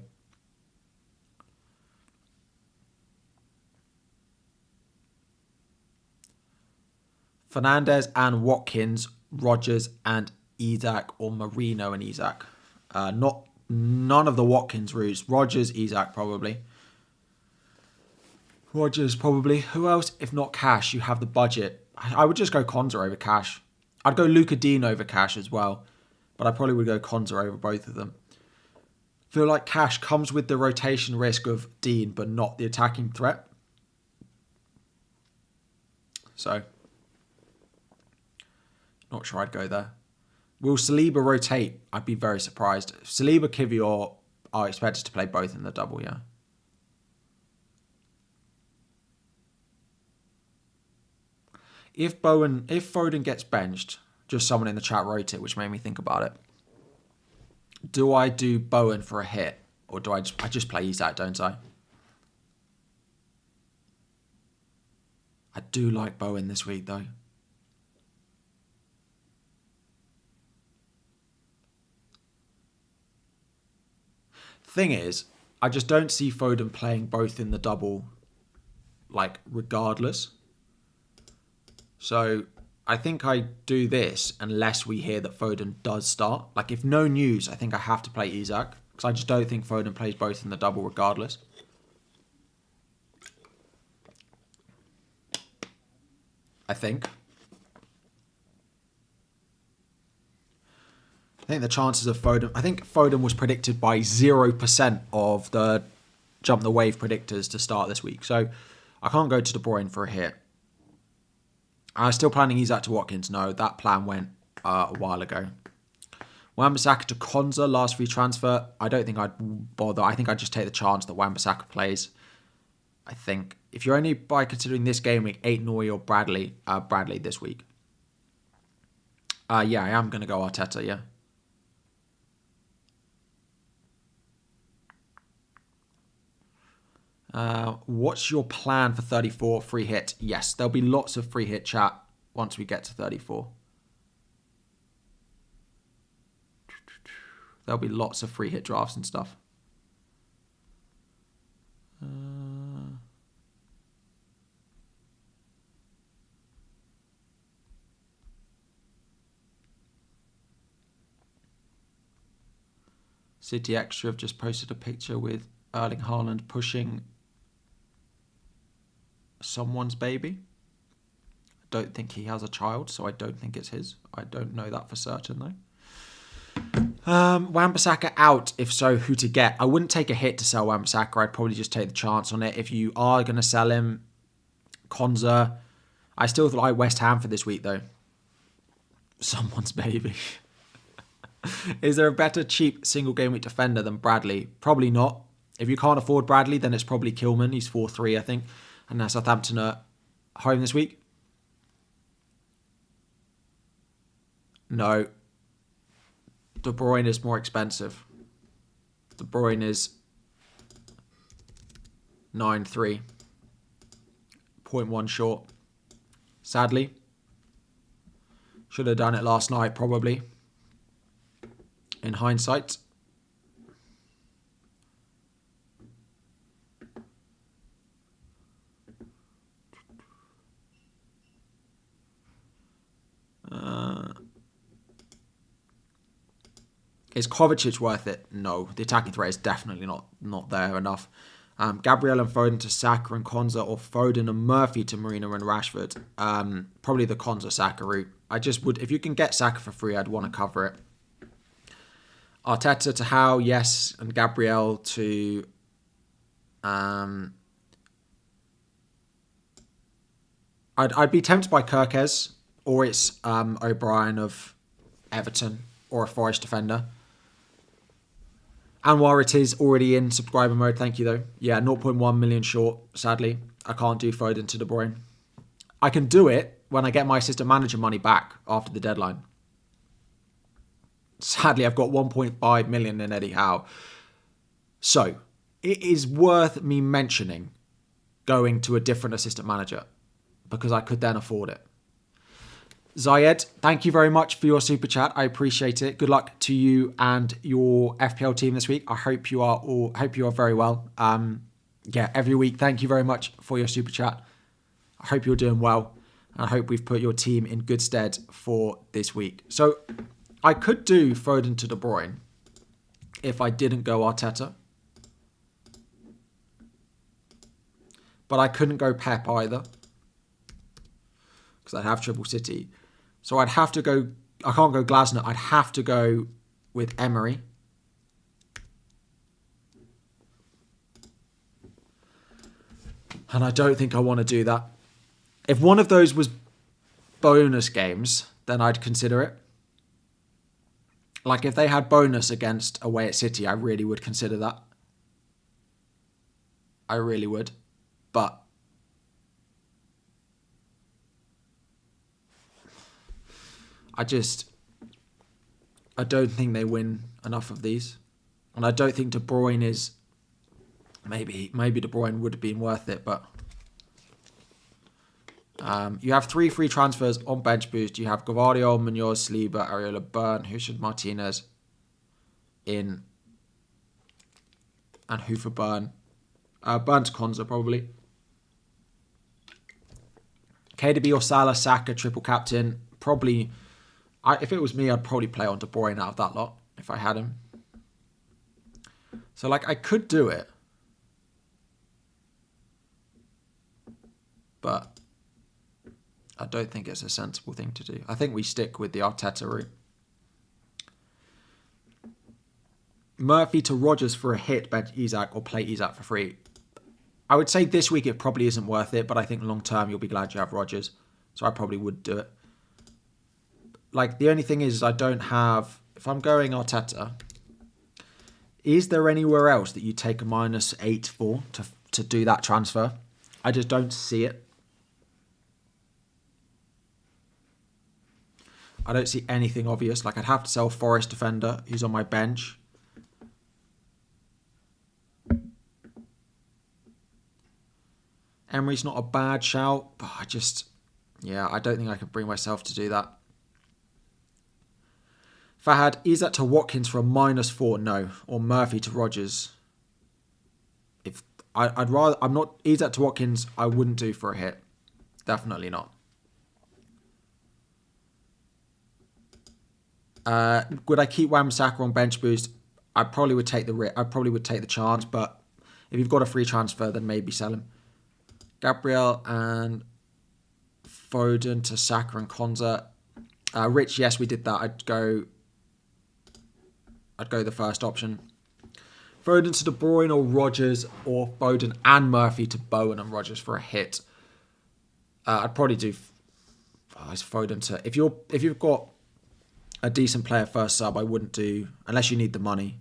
[SPEAKER 1] Fernandes and Watkins, Rodgers and Isak, or Marino and Isak. None of the Watkins routes. Rodgers, Isak probably. Rodgers probably. Who else? If not Cash, you have the budget. I would just go Konza over Cash. I'd go Luca Dean over Cash as well. But I probably would go Konza over both of them. Feel like Cash comes with the rotation risk of Dean, but not the attacking threat. So, not sure I'd go there. Will Saliba rotate? I'd be very surprised. Saliba, Kivior are expected to play both in the double, yeah. If Foden gets benched, just someone in the chat wrote it, which made me think about it. Do I do Bowen for a hit? Or do I just play Isak, don't I? I do like Bowen this week, though. Thing is, I just don't see Foden playing both in the double, like, regardless. So, I think I do this unless we hear that Foden does start. Like, if no news, I think I have to play Isak. Because I just don't think Foden plays both in the double regardless. I think the chances of Foden... I think Foden was predicted by 0% of the Jump the Wave predictors to start this week. So, I can't go to De Bruyne for a hit. I'm still planning Isak to Watkins. No, that plan went a while ago. Wan-Bissaka to Konza, last free transfer. I don't think I'd bother. I think I'd just take the chance that Wan-Bissaka plays. I think if you're only by considering this game week, 8 Noy or Bradley this week. Yeah, I am going to go Arteta, yeah. What's your plan for 34 free hit? Yes, there'll be lots of free hit chat once we get to 34. There'll be lots of free hit drafts and stuff. City Extra have just posted a picture with Erling Haaland pushing someone's baby. I don't think he has a child, so I don't think it's his. I don't know that for certain, though. Wan-Bissaka out. If so, who to get? I wouldn't take a hit to sell Wan-Bissaka. I'd probably just take the chance on it. If you are going to sell him, Konza. I still like West Ham for this week, though. Someone's baby. Is there a better cheap single game week defender than Bradley? Probably not. If you can't afford Bradley, then it's probably Kilman. He's 4-3, I think. And now Southampton are home this week. No. De Bruyne is more expensive. De Bruyne is 9-3. 0.1 short. Sadly. Should have done it last night, probably. In hindsight. Is Kovacic worth it? No. The attacking threat is definitely not there enough. Gabriel and Foden to Saka and Konza, or Foden and Murphy to Marino and Rashford. Probably the Konza Saka route. I just would, if you can get Saka for free, I'd want to cover it. Arteta to Howe, yes, and Gabriel to I'd be tempted by Kirkes, or it's O'Brien of Everton, or a Forest defender. Anwar, it is already in subscriber mode. Thank you, though. Yeah, 0.1 million short, sadly. I can't do Foden to De Bruyne. I can do it when I get my assistant manager money back after the deadline. Sadly, I've got 1.5 million in Eddie Howe. So, it is worth me mentioning going to a different assistant manager, because I could then afford it. Zayed, thank you very much for your super chat. I appreciate it. Good luck to you and your FPL team this week. I hope you are very well. Every week, thank you very much for your super chat. I hope you're doing well. And I hope we've put your team in good stead for this week. So I could do Foden to De Bruyne if I didn't go Arteta. But I couldn't go Pep either, because I'd have Triple City. So I'd have to go, I can't go Glasner, I'd have to go with Emery. And I don't think I want to do that. If one of those was bonus games, then I'd consider it. Like if they had bonus against away at City, I really would consider that. I really would. But I don't think they win enough of these. And I don't think De Bruyne is... Maybe De Bruyne would have been worth it, but... you have 3 free transfers on Bench Boost. You have Gavardio, Munoz, Saliba, Areola, Burn, Hushard, Martinez in... And who for Burn? Burn to Konza, probably. KDB or Salah, Saka, triple captain. Probably... if it was me, I'd probably play on De Bruyne out of that lot, if I had him. So, like, I could do it. But I don't think it's a sensible thing to do. I think we stick with the Arteta route. Murphy to Rodgers for a hit, bench Isak, or play Isak for free. I would say this week it probably isn't worth it, but I think long term you'll be glad you have Rodgers. So I probably would do it. Like, the only thing is I don't have... If I'm going Arteta, is there anywhere else that you take a -8 for to do that transfer? I just don't see it. I don't see anything obvious. Like, I'd have to sell Forest defender who's on my bench. Emery's not a bad shout, but I just... Yeah, I don't think I can bring myself to do that. Fahad, Isak to Watkins for a -4, no. Or Murphy to Rodgers. If I'd rather, I'm not, Isak to Watkins, I wouldn't do for a hit. Definitely not. Would I keep Wan-Bissaka on bench boost? I probably would take the chance, but if you've got a free transfer, then maybe sell him. Gabriel and Foden to Saka and Konza. Rich, yes, we did that. I'd go the first option. Foden to De Bruyne or Rodgers, or Foden and Murphy to Bowen and Rodgers for a hit. I'd probably do Foden to, if you've got a decent player first sub, I wouldn't do, unless you need the money.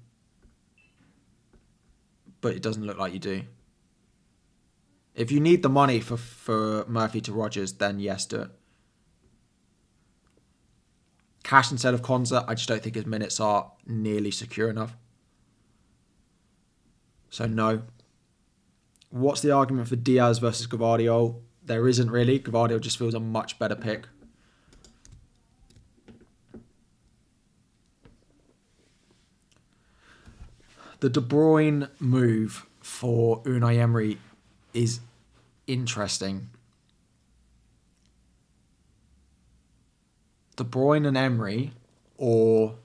[SPEAKER 1] But it doesn't look like you do. If you need the money for Murphy to Rodgers, then yes, do it. Cash instead of Konza, I just don't think his minutes are nearly secure enough. So no. What's the argument for Diaz versus Gvardiol? There isn't really. Gvardiol just feels a much better pick. The De Bruyne move for Unai Emery is interesting. De Bruyne and Emery, or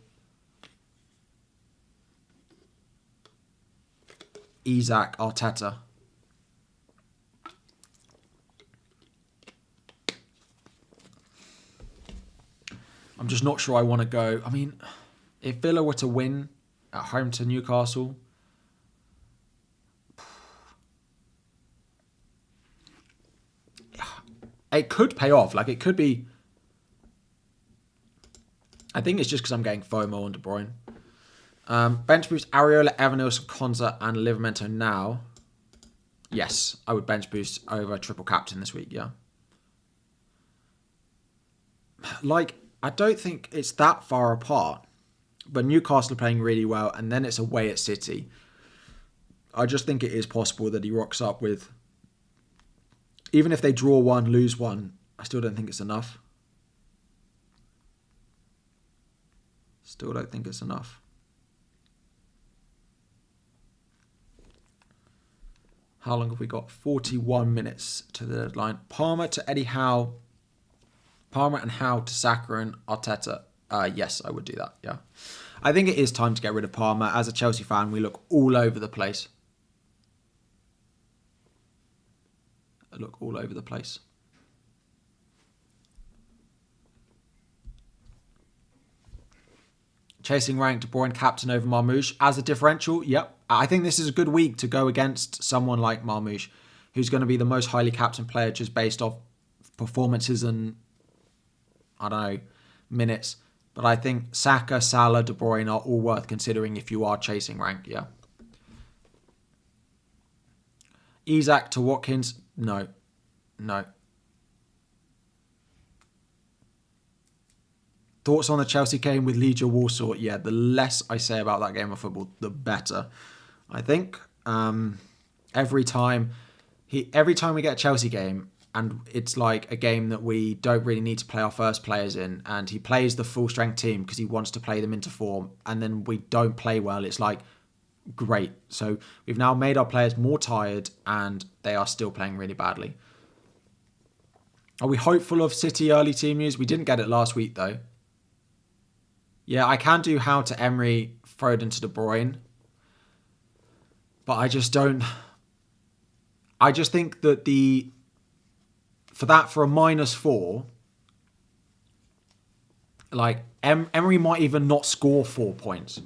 [SPEAKER 1] Isak Arteta. I'm just not sure I want to go. I mean, if Villa were to win at home to Newcastle, it could pay off. Like, it could be. I think it's just because I'm getting FOMO on De Bruyne. Bench boost Areola, Evanilson, Konza, and Livramento now. Yes, I would bench boost over triple captain this week, yeah. Like, I don't think it's that far apart. But Newcastle are playing really well, and then it's away at City. I just think it is possible that he rocks up with, even if they draw one, lose one, I still don't think it's enough. Still don't think it's enough. How long have we got? 41 minutes to the deadline. Palmer to Eddie Howe. Palmer and Howe to Saka and Arteta. Yes, I would do that, yeah. I think it is time to get rid of Palmer. As a Chelsea fan, we look all over the place. Chasing rank, De Bruyne captain over Marmoush. As a differential, yep. I think this is a good week to go against someone like Marmoush, who's going to be the most highly captain player just based off performances and, I don't know, minutes. But I think Saka, Salah, De Bruyne are all worth considering if you are chasing rank, yeah. Isak to Watkins, no. Thoughts on the Chelsea game with Legia Warsaw? Yeah, the less I say about that game of football, the better. I think every time we get a Chelsea game, and it's like a game that we don't really need to play our first players in, and he plays the full strength team because he wants to play them into form, and then we don't play well, it's like, great. So we've now made our players more tired, and they are still playing really badly. Are we hopeful of City early team news? We didn't get it last week, though. Yeah, I can do Howe to Emery, Foden to De Bruyne. But I just don't. I just think that for a -4, like, Emery might even not score 4 points.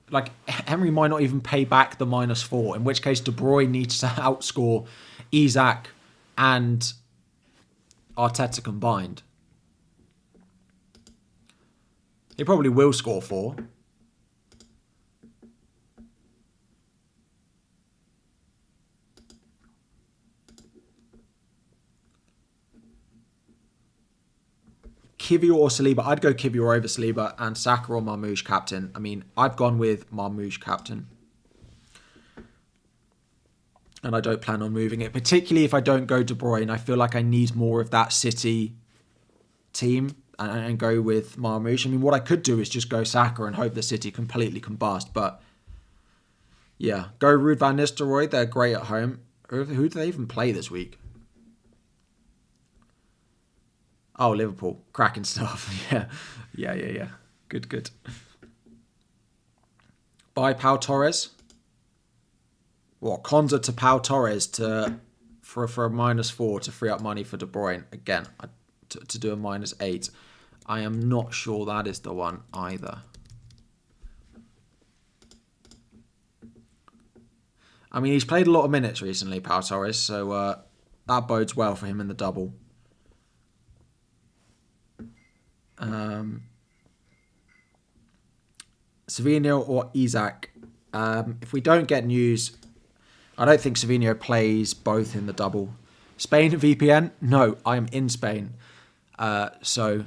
[SPEAKER 1] Like, Emery might not even pay back the -4, in which case De Bruyne needs to outscore Isak and Arteta combined. He probably will score 4. Kivior or Saliba? I'd go Kivior over Saliba, and Saka or Marmoush captain. I mean, I've gone with Marmoush captain. And I don't plan on moving it, particularly if I don't go De Bruyne. I feel like I need more of that City team and go with Marmoush. I mean, what I could do is just go Saka and hope the City completely combust. But yeah, go Ruud van Nistelrooy. They're great at home. Who do they even play this week? Oh, Liverpool. Cracking stuff. Yeah. Good. Buy Pau Torres. What? Konza to Pau Torres for a -4 to free up money for De Bruyne. Again, to do a -8. I am not sure that is the one either. I mean, he's played a lot of minutes recently, Pau Torres, so that bodes well for him in the double. Savinho or Isak. If we don't get news, I don't think Savinho plays both in the double. Spain VPN? No, I am in Spain. So,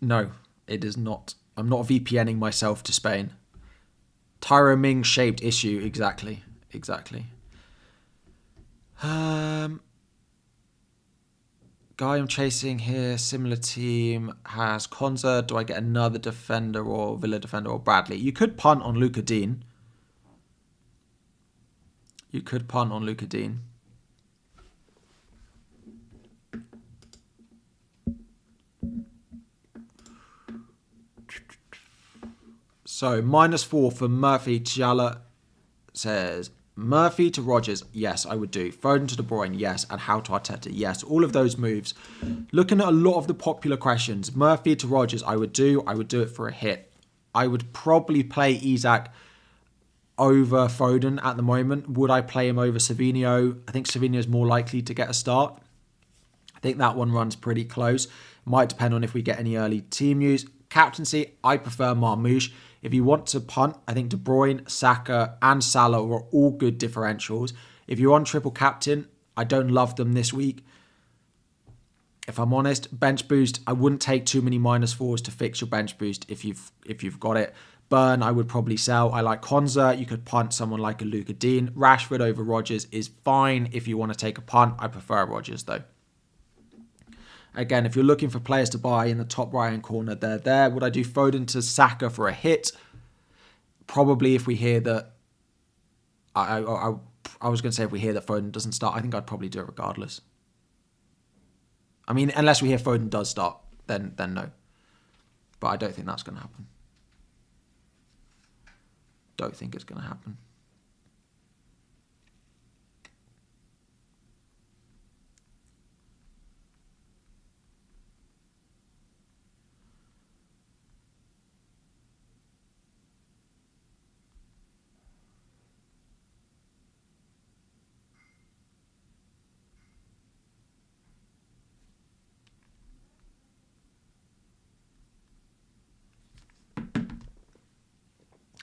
[SPEAKER 1] no, it is not. I'm not VPNing myself to Spain. Tyro Ming shaped issue, exactly. Guy I'm chasing here, similar team, has Konza. Do I get another defender or Villa defender or Bradley? You could punt on Luca Dean. So, -4 for Murphy. Chaël says, Murphy to Rodgers, yes, I would do. Foden to De Bruyne, yes. And how to Arteta, yes. All of those moves. Looking at a lot of the popular questions, Murphy to Rodgers, I would do it for a hit. I would probably play Isak over Foden at the moment. Would I play him over Savinho? I think Savinho is more likely to get a start. I think that one runs pretty close. Might depend on if we get any early team news. Captaincy, I prefer Marmoush. If you want to punt, I think De Bruyne, Saka and Salah are all good differentials. If you're on triple captain, I don't love them this week. If I'm honest, bench boost, I wouldn't take too many -4s to fix your bench boost if you've got it. Burn, I would probably sell. I like Konza. You could punt someone like a Luca Dean. Rashford over Rodgers is fine if you want to take a punt. I prefer Rodgers though. Again, if you're looking for players to buy in the top right-hand corner, they're there. Would I do Foden to Saka for a hit? Probably if we hear that... I was going to say if we hear that Foden doesn't start, I think I'd probably do it regardless. I mean, unless we hear Foden does start, then no. But I don't think that's going to happen. Don't think it's going to happen.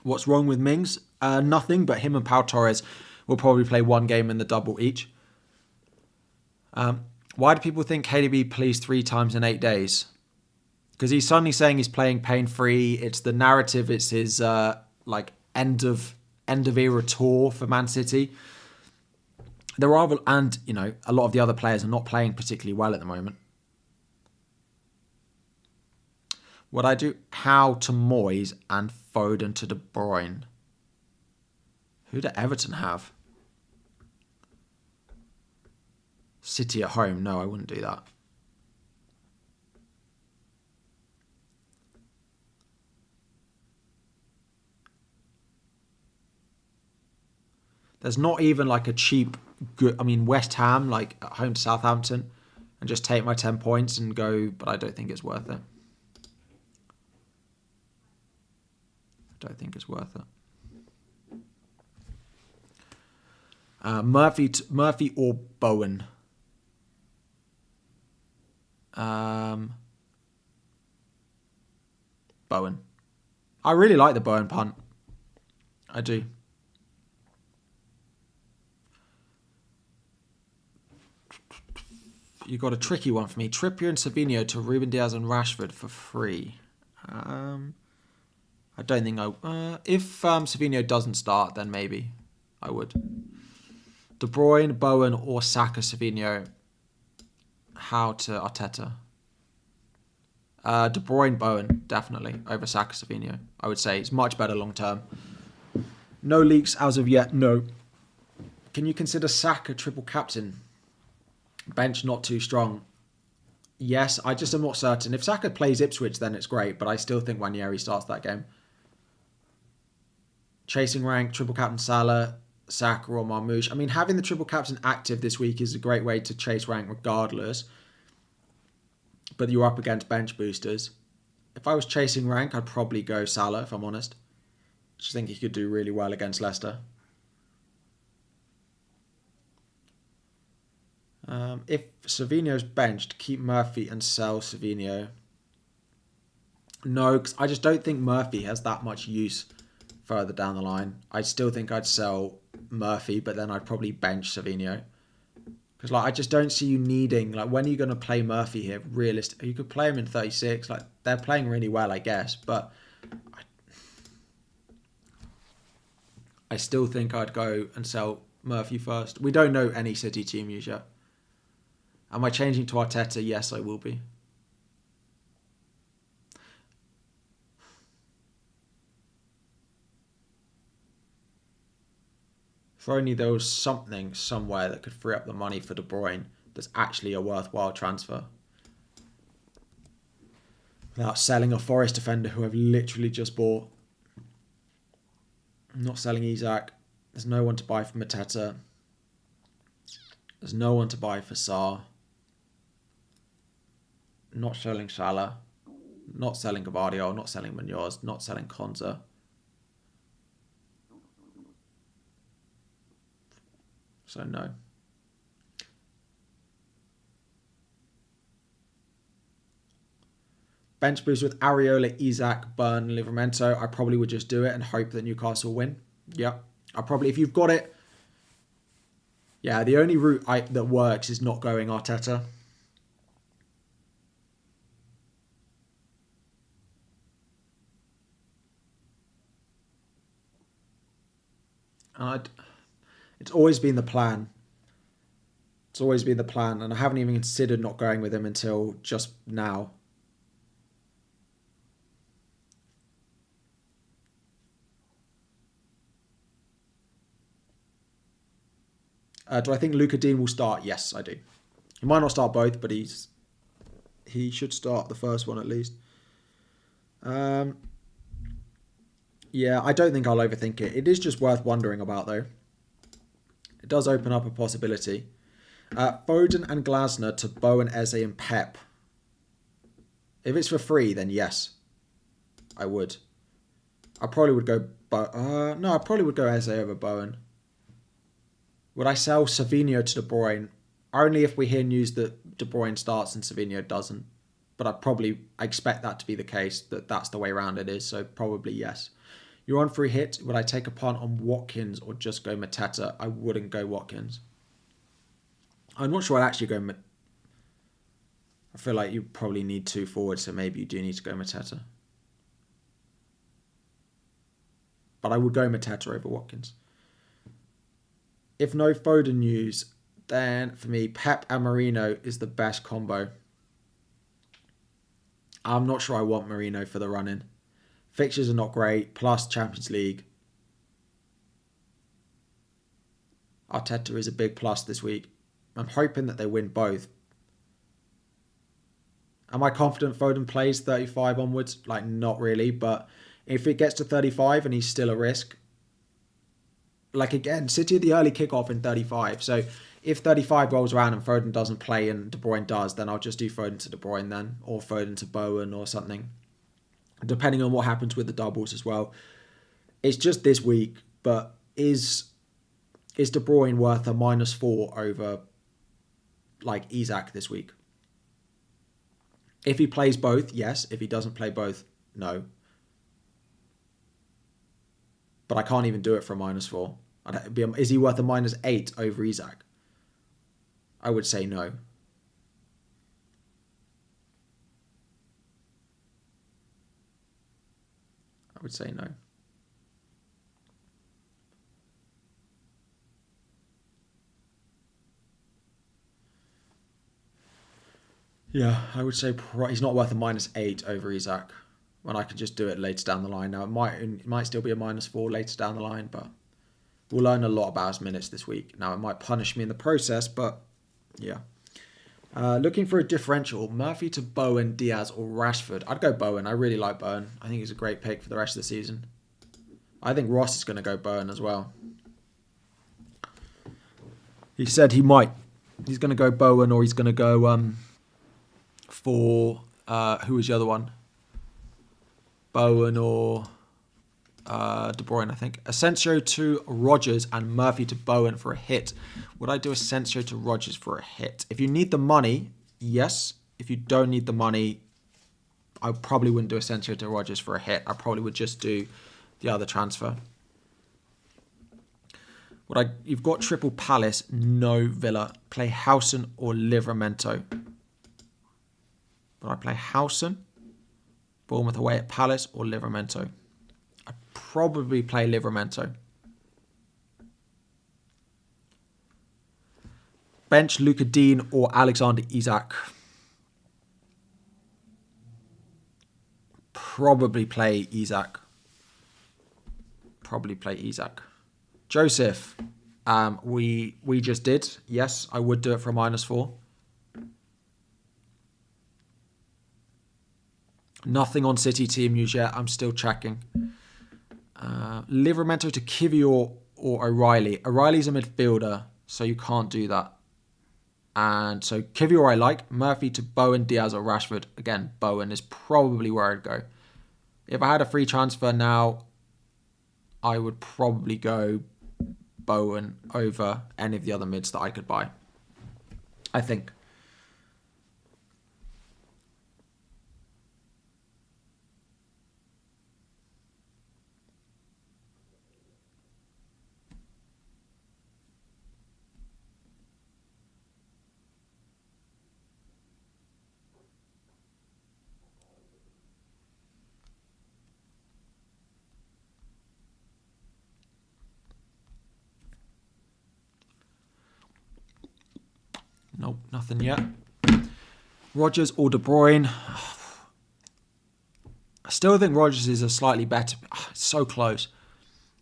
[SPEAKER 1] What's wrong with Mings? Nothing, but him and Pau Torres will probably play one game in the double each. Why do people think KDB plays 3 times in 8 days? Because he's suddenly saying he's playing pain-free. It's the narrative. It's his end of era tour for Man City. There are, and a lot of the other players are not playing particularly well at the moment. Would I do Howe to Moyes and Foden to De Bruyne? Who do Everton have? City at home? No, I wouldn't do that. There's not even like a cheap, good... I mean, West Ham, like at home to Southampton, and just take my 10 points and go, but I don't think it's worth it. Don't think it's worth it. Murphy or Bowen? Bowen. I really like the Bowen punt. I do. You got a tricky one for me. Trippier and Savinho to Ruben Diaz and Rashford for free. I don't think if Savinho doesn't start, then maybe. I would. De Bruyne, Bowen, or Saka, Savinho. How to Arteta? De Bruyne, Bowen, definitely, over Saka, Savinho. I would say it's much better long term. No leaks as of yet, no. Can you consider Saka triple captain? Bench not too strong. Yes, I just am not certain. If Saka plays Ipswich, then it's great, but I still think Ranieri starts that game. Chasing rank, triple captain Salah, Saka or Marmoush. I mean, having the triple captain active this week is a great way to chase rank regardless, but you're up against bench boosters. If I was chasing rank, I'd probably go Salah, if I'm honest. I just think he could do really well against Leicester. If Savinho's benched, keep Murphy and sell Savinho. No, because I just don't think Murphy has that much use further down the line. I still think I'd sell Murphy, but then I'd probably bench Savinho. Because I just don't see you needing, when are you going to play Murphy here? Realistic, you could play him in 36. They're playing really well, I guess, but I still think I'd go and sell Murphy first. We don't know any City team use yet. Am I changing to Arteta? Yes, I will be. If only there was something somewhere that could free up the money for De Bruyne that's actually a worthwhile transfer. Without selling a Forest defender who I've literally just bought. I'm not selling Isak. There's no one to buy for Mateta. There's no one to buy for Sarr. Not selling Salah. Not selling Gavardio. Not selling Munoz. Not selling Konza. So no. Bench boost with Areola, Isak, Burn, Livramento. I probably would just do it and hope that Newcastle win. Yep. I probably, if you've got it. Yeah, the only route that works is not going Arteta. It's always been the plan. It's always been the plan, and I haven't even considered not going with him until just now. Do I think Luca Dean will start? Yes, I do. He might not start both, but he should start the first one at least. Yeah, I don't think I'll overthink it. It is just worth wondering about, though. It does open up a possibility. Foden and Glasner to Bowen, Eze and Pep. If it's for free, then yes, I would. I probably would go... no, I probably would go Eze over Bowen. Would I sell Savinho to De Bruyne? Only if we hear news that De Bruyne starts and Savinho doesn't. But I expect that to be the case, that's the way around it is, so probably yes. You're on free hit. Would I take a punt on Watkins or just go Mateta? I wouldn't go Watkins. I'm not sure I'd actually go... I feel like you probably need 2 forwards, so maybe you do need to go Mateta. But I would go Mateta over Watkins. If no Foden news, then for me, Pep and Marino is the best combo. I'm not sure I want Marino for the run-in. Fixtures are not great, plus Champions League. Arteta is a big plus this week. I'm hoping that they win both. Am I confident Foden plays 35 onwards? Not really, but if it gets to 35 and he's still a risk... again, City at the early kickoff in 35. So if 35 rolls around and Foden doesn't play and De Bruyne does, then I'll just do Foden to De Bruyne then. Or Foden to Bowen or something. Depending on what happens with the doubles as well. It's just this week, but is De Bruyne worth a -4 over Isak this week? If he plays both, yes. If he doesn't play both, no. But I can't even do it for a -4. Is he worth a -8 over Isak? I would say no. I would say no. Yeah, I would say he's not worth a -8 over Isak when I could just do it later down the line. Now, it might still be a -4 later down the line, but we'll learn a lot about his minutes this week. Now, it might punish me in the process, but yeah. Looking for a differential, Murphy to Bowen, Diaz, or Rashford. I'd go Bowen. I really like Bowen. I think he's a great pick for the rest of the season. I think Ross is going to go Bowen as well. He said he might. He's going to go Bowen, or he's going to go for who was the other one? Bowen or De Bruyne, I think. Asensio to Rodgers and Murphy to Bowen for a hit. Would I do Asensio to Rodgers for a hit? If you need the money, yes. If you don't need the money, I probably wouldn't do Asensio to Rodgers for a hit. I probably would just do the other transfer. You've got Triple Palace, no Villa. Play Howson or Livramento. Would I play Howson? Bournemouth away at Palace or Livramento? I'd probably play Livramento. Bench Luka Dean or Alexander Isak? Probably play Isak. Joseph, we just did. Yes, I would do it for a -4. Nothing on City team news yet. I'm still checking. Livramento to Kivior or O'Reilly. O'Reilly's a midfielder, so you can't do that. And so Kivior I like. Murphy to Bowen, Diaz or Rashford. Again, Bowen is probably where I'd go. If I had a free transfer now, I would probably go Bowen over any of the other mids that I could buy. I think. Nope, nothing yet. Rodgers or De Bruyne. I still think Rodgers is a slightly better. It's so close.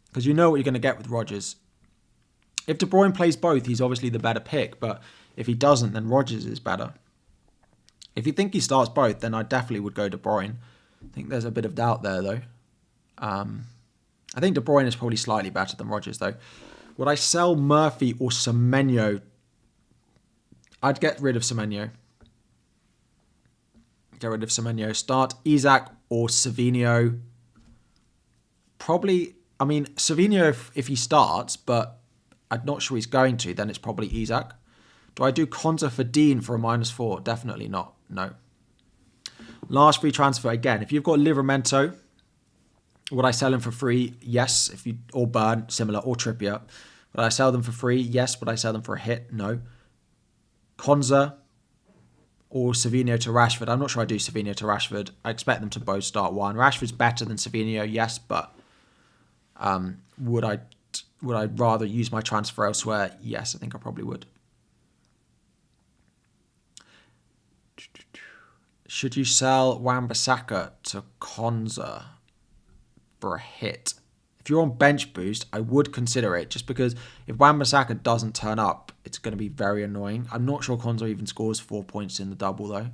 [SPEAKER 1] Because you know what you're going to get with Rodgers. If De Bruyne plays both, he's obviously the better pick. But if he doesn't, then Rodgers is better. If you think he starts both, then I definitely would go De Bruyne. I think there's a bit of doubt there, though. I think De Bruyne is probably slightly better than Rodgers, though. Would I sell Murphy or Semenyo? I'd get rid of Semenyo. Start Isak or Savinho. Probably, I mean, Savinho if he starts, but I'm not sure he's going to, then it's probably Isak. Do I do Konza for Dean for a -4? Definitely not. No. Last free transfer again. If you've got Livramento, would I sell him for free? Yes. Or Burn, similar, or Trippier. Would I sell them for free? Yes. Would I sell them for a hit? No. Konza or Savinho to Rashford. I'm not sure I do Savinho to Rashford. I expect them to both start one. Rashford's better than Savinho, yes, but would I rather use my transfer elsewhere? Yes, I think I probably would. Should you sell Wan-Bissaka to Konza for a hit? If you're on bench boost, I would consider it, just because if Wan-Bissaka doesn't turn up, it's going to be very annoying. I'm not sure Konza even scores 4 points in the double, though.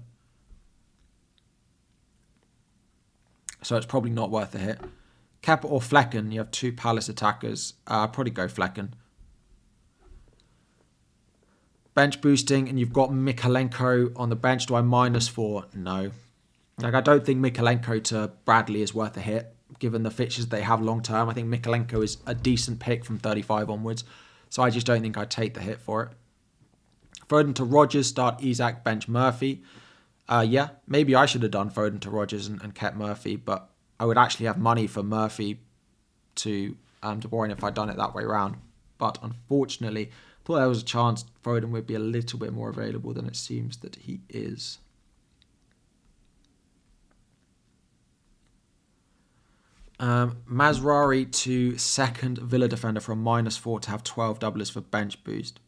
[SPEAKER 1] So it's probably not worth a hit. Kepa or Flecken, you have two Palace attackers. I'd probably go Flecken. Bench boosting, and you've got Mikalenko on the bench. Do I -4? No. I don't think Mikalenko to Bradley is worth a hit, given the fixtures they have long term. I think Mikalenko is a decent pick from 35 onwards. So I just don't think I'd take the hit for it. Foden to Rodgers, start Isak, bench Murphy. Yeah, maybe I should have done Foden to Rodgers and kept Murphy, but I would actually have money for Murphy to De Bruyne if I'd done it that way around. But unfortunately, I thought there was a chance Foden would be a little bit more available than it seems that he is. Mazrari to second Villa defender for a -4 to have 12 doublers for bench boost.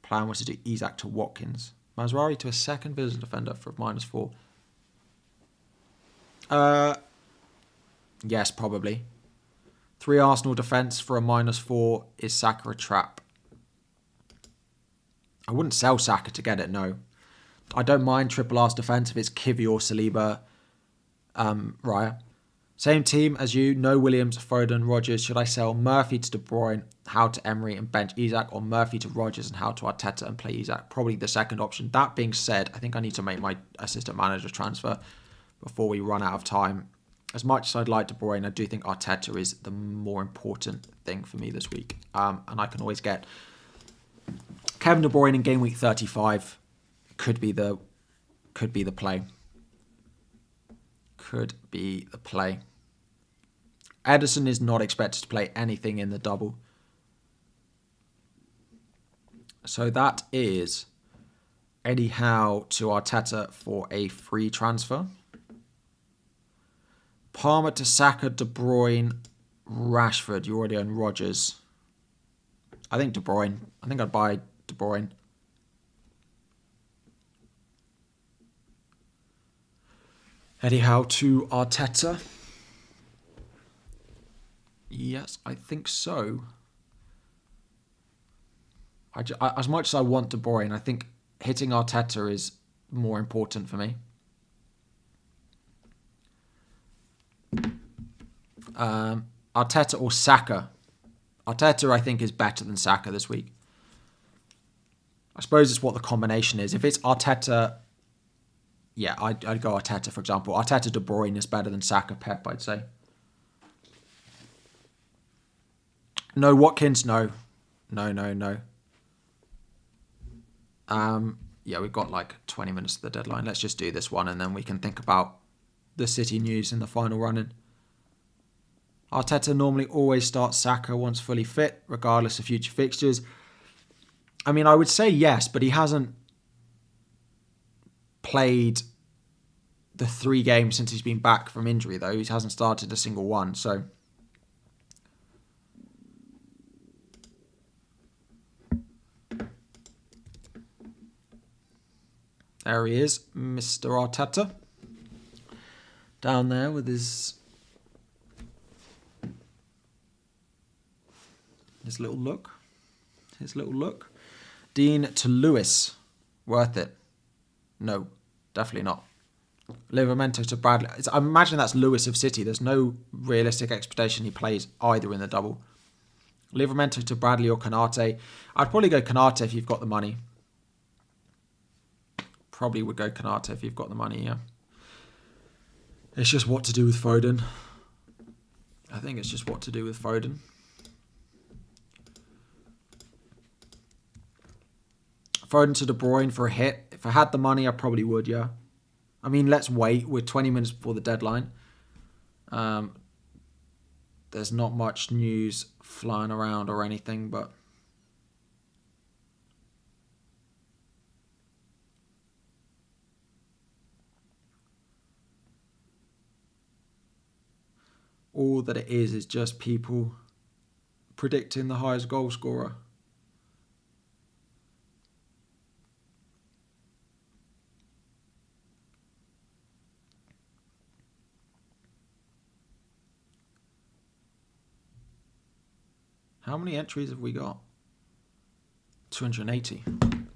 [SPEAKER 1] Plan was to do Isak to Watkins. Mazraoui to a second visitor defender for -4. Yes, probably. 3 Arsenal defence for a -4. Is Saka a trap? I wouldn't sell Saka to get it, no. I don't mind triple R's defence if it's Kivi or Saliba, Raya. Same team as you, no Williams, Foden, Rodgers. Should I sell Murphy to De Bruyne, how to Emery and bench Isak, or Murphy to Rodgers and how to Arteta and play Isak? Probably the second option. That being said, I think I need to make my assistant manager transfer before we run out of time. As much as I'd like De Bruyne, I do think Arteta is the more important thing for me this week. And I can always get Kevin De Bruyne in game week 35. Could be the play. Could be the play. Ederson is not expected to play anything in the double. So that is Eddie Howe to Arteta for a free transfer. Palmer to Saka, De Bruyne, Rashford. You already own Rodgers. I think De Bruyne. I think I'd buy De Bruyne. Eddie Howe to Arteta. Yes, I think so. As much as I want De Bruyne, I think hitting Arteta is more important for me. Arteta or Saka. Arteta, I think, is better than Saka this week. I suppose it's what the combination is. If it's Arteta, yeah, I'd go Arteta, for example. Arteta De Bruyne is better than Saka Pep, I'd say. No, Watkins, no. No. Yeah, we've got like 20 minutes to the deadline. Let's just do this one and then we can think about the City news in the final run-in. Arteta normally always starts Saka once fully fit, regardless of future fixtures. I mean, I would say yes, but he hasn't played the 3 games since he's been back from injury, though. He hasn't started a single one, so... There he is, Mr. Arteta. Down there with his little look. Dean to Lewis. Worth it? No, definitely not. Livramento to Bradley. I imagine that's Lewis of City. There's no realistic expectation he plays either in the double. Livramento to Bradley or Konate. I'd probably go Konate if you've got the money. Probably would go Konate if you've got the money, yeah. It's just what to do with Foden. I think it's just what to do with Foden. Foden to De Bruyne for a hit. If I had the money, I probably would, yeah. I mean, let's wait. We're 20 minutes before the deadline. There's not much news flying around or anything, but... all that it is just people predicting the highest goal scorer. How many entries have we got? 280.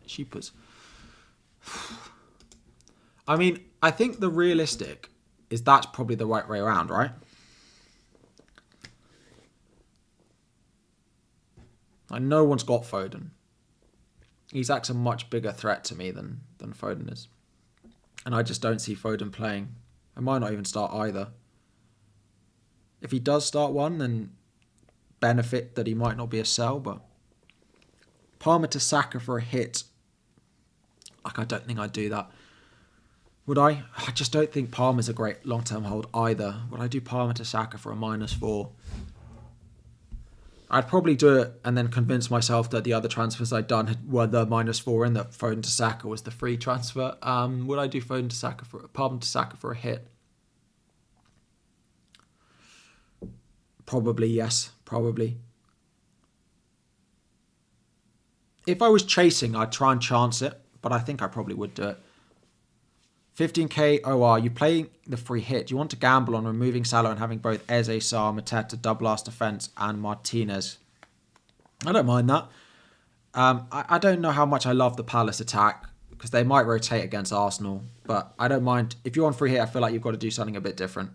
[SPEAKER 1] Sheepers. I mean, I think the realistic is that's probably the right way around, right? Like, no one's got Foden. Isak's a much bigger threat to me than Foden is. And I just don't see Foden playing. I might not even start either. If he does start one, then benefit that he might not be a sell, but Palmer to Saka for a hit. Like, I don't think I'd do that. Would I? I just don't think Palmer's a great long-term hold either. Would I do Palmer to Saka for a -4? I'd probably do it and then convince myself that the other transfers I'd done were the -4 and that Foden to Saka was the free transfer. Would I do Palmer to Saka for a hit? Probably, yes. Probably. If I was chasing, I'd try and chance it, but I think I probably would do it. 15k OR, you play the free hit. You want to gamble on removing Salah and having both Eze, Sarr, Mateta, double last defense, and Martinez. I don't mind that. I don't know how much I love the Palace attack because they might rotate against Arsenal, but I don't mind. If you're on free hit, I feel like you've got to do something a bit different.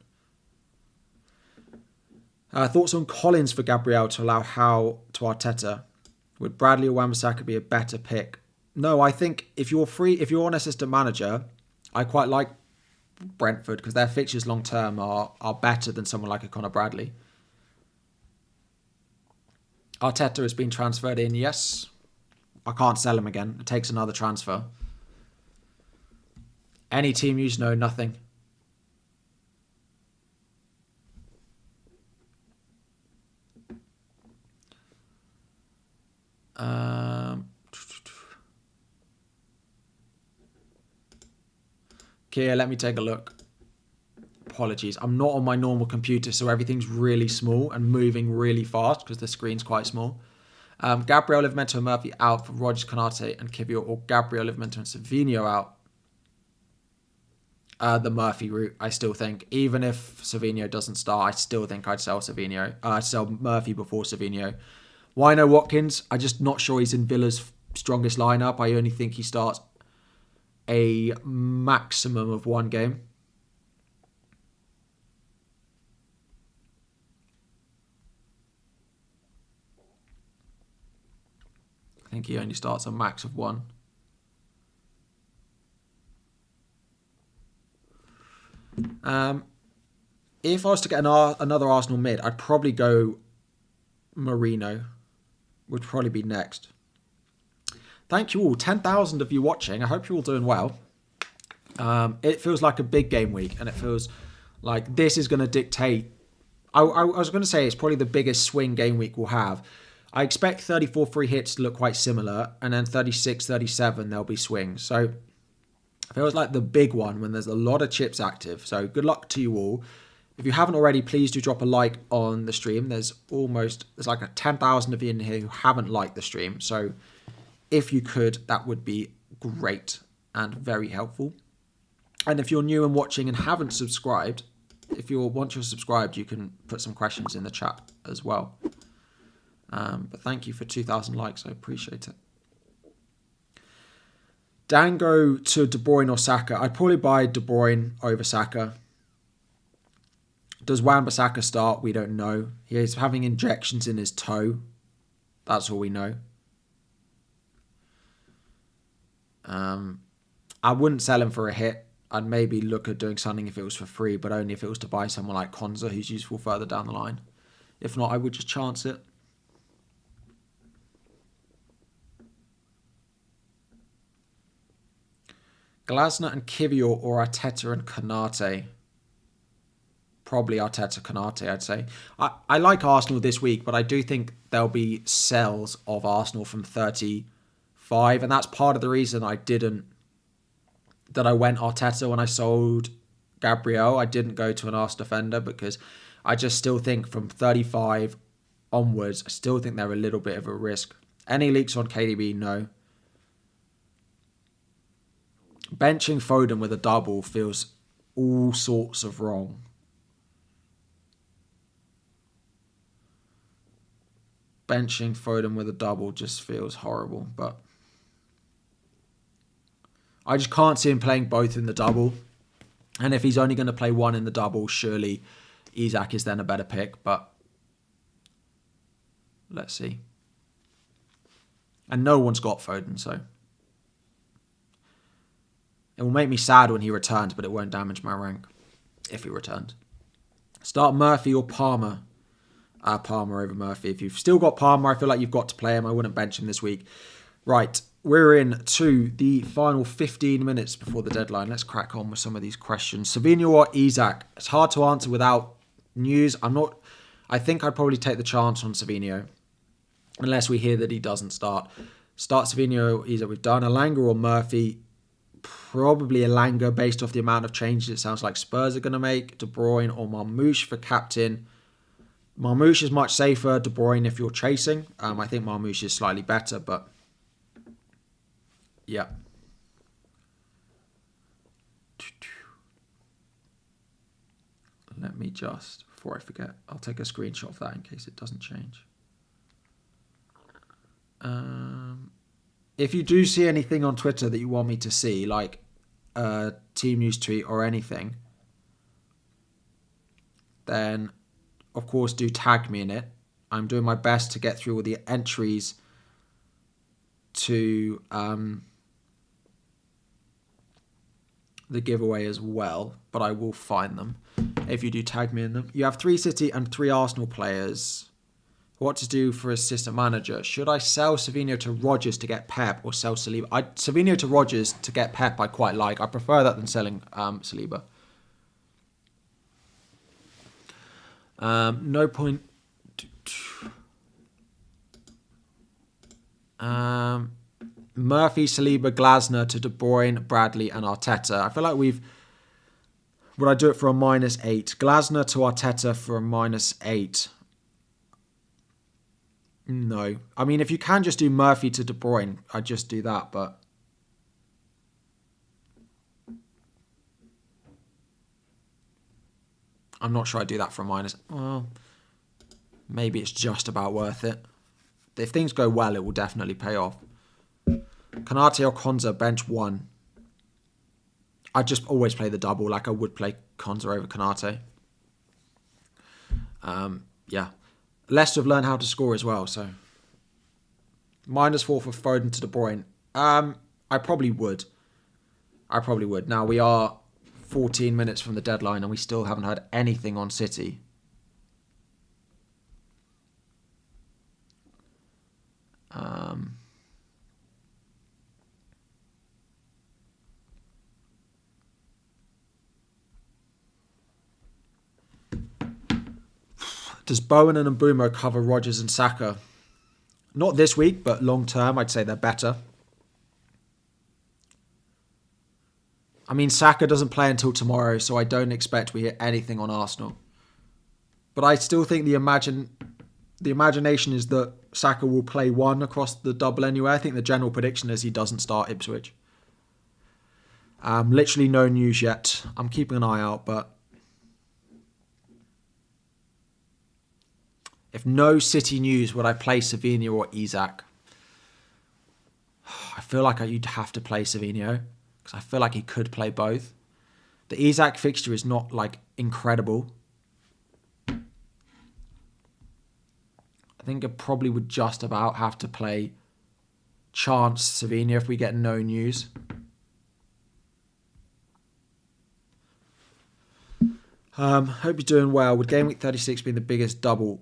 [SPEAKER 1] Thoughts on Collins for Gabriel to allow Howe to Arteta? Would Bradley or Wan-Bissaka be a better pick? No, I think if you're on assistant manager, I quite like Brentford because their fixtures long term are better than someone like a Conor Bradley. Arteta has been transferred in, yes. I can't sell him again. It takes another transfer. Any team use? No, nothing. Okay, let me take a look. Apologies. I'm not on my normal computer, so everything's really small and moving really fast because the screen's quite small. Gabriel, Livramento and Murphy out for Rodgers, Konate and Kivior, or Gabriel, Livramento and Savinho out. The Murphy route, I still think. Even if Savinho doesn't start, I still think I'd sell Savinho. I'd sell Murphy before Savinho. Why no Watkins? I'm just not sure he's in Villa's strongest lineup. I only think he starts a maximum of one game. I think he only starts a max of one. If I was to get another Arsenal mid, I'd probably go Marino. Would probably be next. Thank you all. 10,000 of you watching. I hope you're all doing well. It feels like a big game week, and it feels like this is going to dictate. I was going to say it's probably the biggest swing game week we'll have. I expect 34 free hits to look quite similar, and then 36, 37, there'll be swings. So it feels like the big one when there's a lot of chips active. So good luck to you all. If you haven't already, please do drop a like on the stream. There's like a 10,000 of you in here who haven't liked the stream. So if you could, that would be great and very helpful. And if you're new and watching and haven't subscribed, once you're subscribed, you can put some questions in the chat as well. But thank you for 2,000 likes. I appreciate it. Dango to De Bruyne or Saka. I'd probably buy De Bruyne over Saka. Does Wan-Bissaka start? We don't know. He is having injections in his toe. That's all we know. I wouldn't sell him for a hit. I'd maybe look at doing something if it was for free, but only if it was to buy someone like Konza, who's useful further down the line. If not, I would just chance it. Glasner and Kivior or Arteta and Konate. Probably Arteta, Konate, I'd say. I like Arsenal this week, but I do think there'll be sells of Arsenal from 35, and that's part of the reason I went Arteta when I sold Gabriel. I didn't go to an Arsenal defender because I just still think from 35 onwards, I still think they're a little bit of a risk. Any leaks on KDB? No. Benching Foden with a double feels all sorts of wrong. Benching Foden with a double just feels horrible, but I just can't see him playing both in the double. And if he's only going to play one in the double, surely Isak is then a better pick, but let's see. And no one's got Foden, so it will make me sad when he returns, but it won't damage my rank if he returns. Start Murphy or Palmer. Palmer over Murphy. If you've still got Palmer, I feel like you've got to play him. I wouldn't bench him this week. Right, we're in to the final 15 minutes before the deadline. Let's crack on with some of these questions. Savinho or Isak? It's hard to answer without news. I think I'd probably take the chance on Savinho, unless we hear that he doesn't start. Start Savinho or Isak. We've done Elanga or Murphy. Probably Elanga based off the amount of changes it sounds like Spurs are going to make. De Bruyne or Marmoush for captain. Marmoush is much safer. De Bruyne if you're chasing. I think Marmoush is slightly better, but yeah. Let me just, before I forget, I'll take a screenshot of that in case it doesn't change. If you do see anything on Twitter that you want me to see, like a team news tweet or anything, then of course do tag me in it. I'm doing my best to get through all the entries to the giveaway as well, but I will find them if you do tag me in them. You have 3 City and 3 Arsenal players. What to do for assistant manager? Should I sell Savinho to Rodgers to get Pep or sell Saliba? Savinho to Rodgers to get Pep I quite like. I prefer that than selling Saliba. No point. Murphy, Saliba, Glasner to De Bruyne, Bradley and Arteta. I feel like would I do it for a -8? Glasner to Arteta for a -8. No. I mean, if you can just do Murphy to De Bruyne, I'd just do that, but I'm not sure I'd do that for a minus. Well, maybe it's just about worth it. If things go well, it will definitely pay off. Konate or Konza, bench 1. I'd just always play the double like I would play Konza over Konate. Yeah. Leicester have learned how to score as well, so. -4 for Foden to De Bruyne. I probably would. Now, we are 14 minutes from the deadline and we still haven't heard anything on City. Does Bowen and Mbeumo cover Rodgers and Saka? Not this week, but long term, I'd say they're better. I mean, Saka doesn't play until tomorrow, so I don't expect we hear anything on Arsenal. But I still think the imagination is that Saka will play 1 across the double anyway. I think the general prediction is he doesn't start Ipswich. Literally no news yet. I'm keeping an eye out, but if no City news, would I play Savinho or Isak? I feel like you'd have to play Savinho because I feel like he could play both. The Isak fixture is not like incredible. I think I probably would just about have to play Chance Savinho if we get no news. Hope you're doing well. Would Gameweek 36 be the biggest double?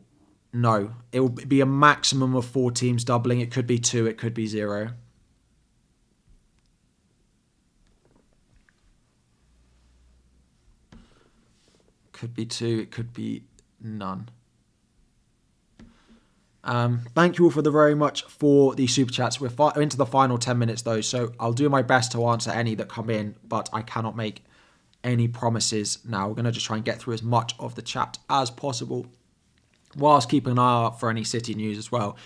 [SPEAKER 1] No. It will be a maximum of 4 teams doubling. It could be 2, it could be 0. Could be 2, it could be none. Thank you all very much for the super chats. We're into the final 10 minutes though, so I'll do my best to answer any that come in, but I cannot make any promises now. We're going to just try and get through as much of the chat as possible, whilst keeping an eye out for any City news as well.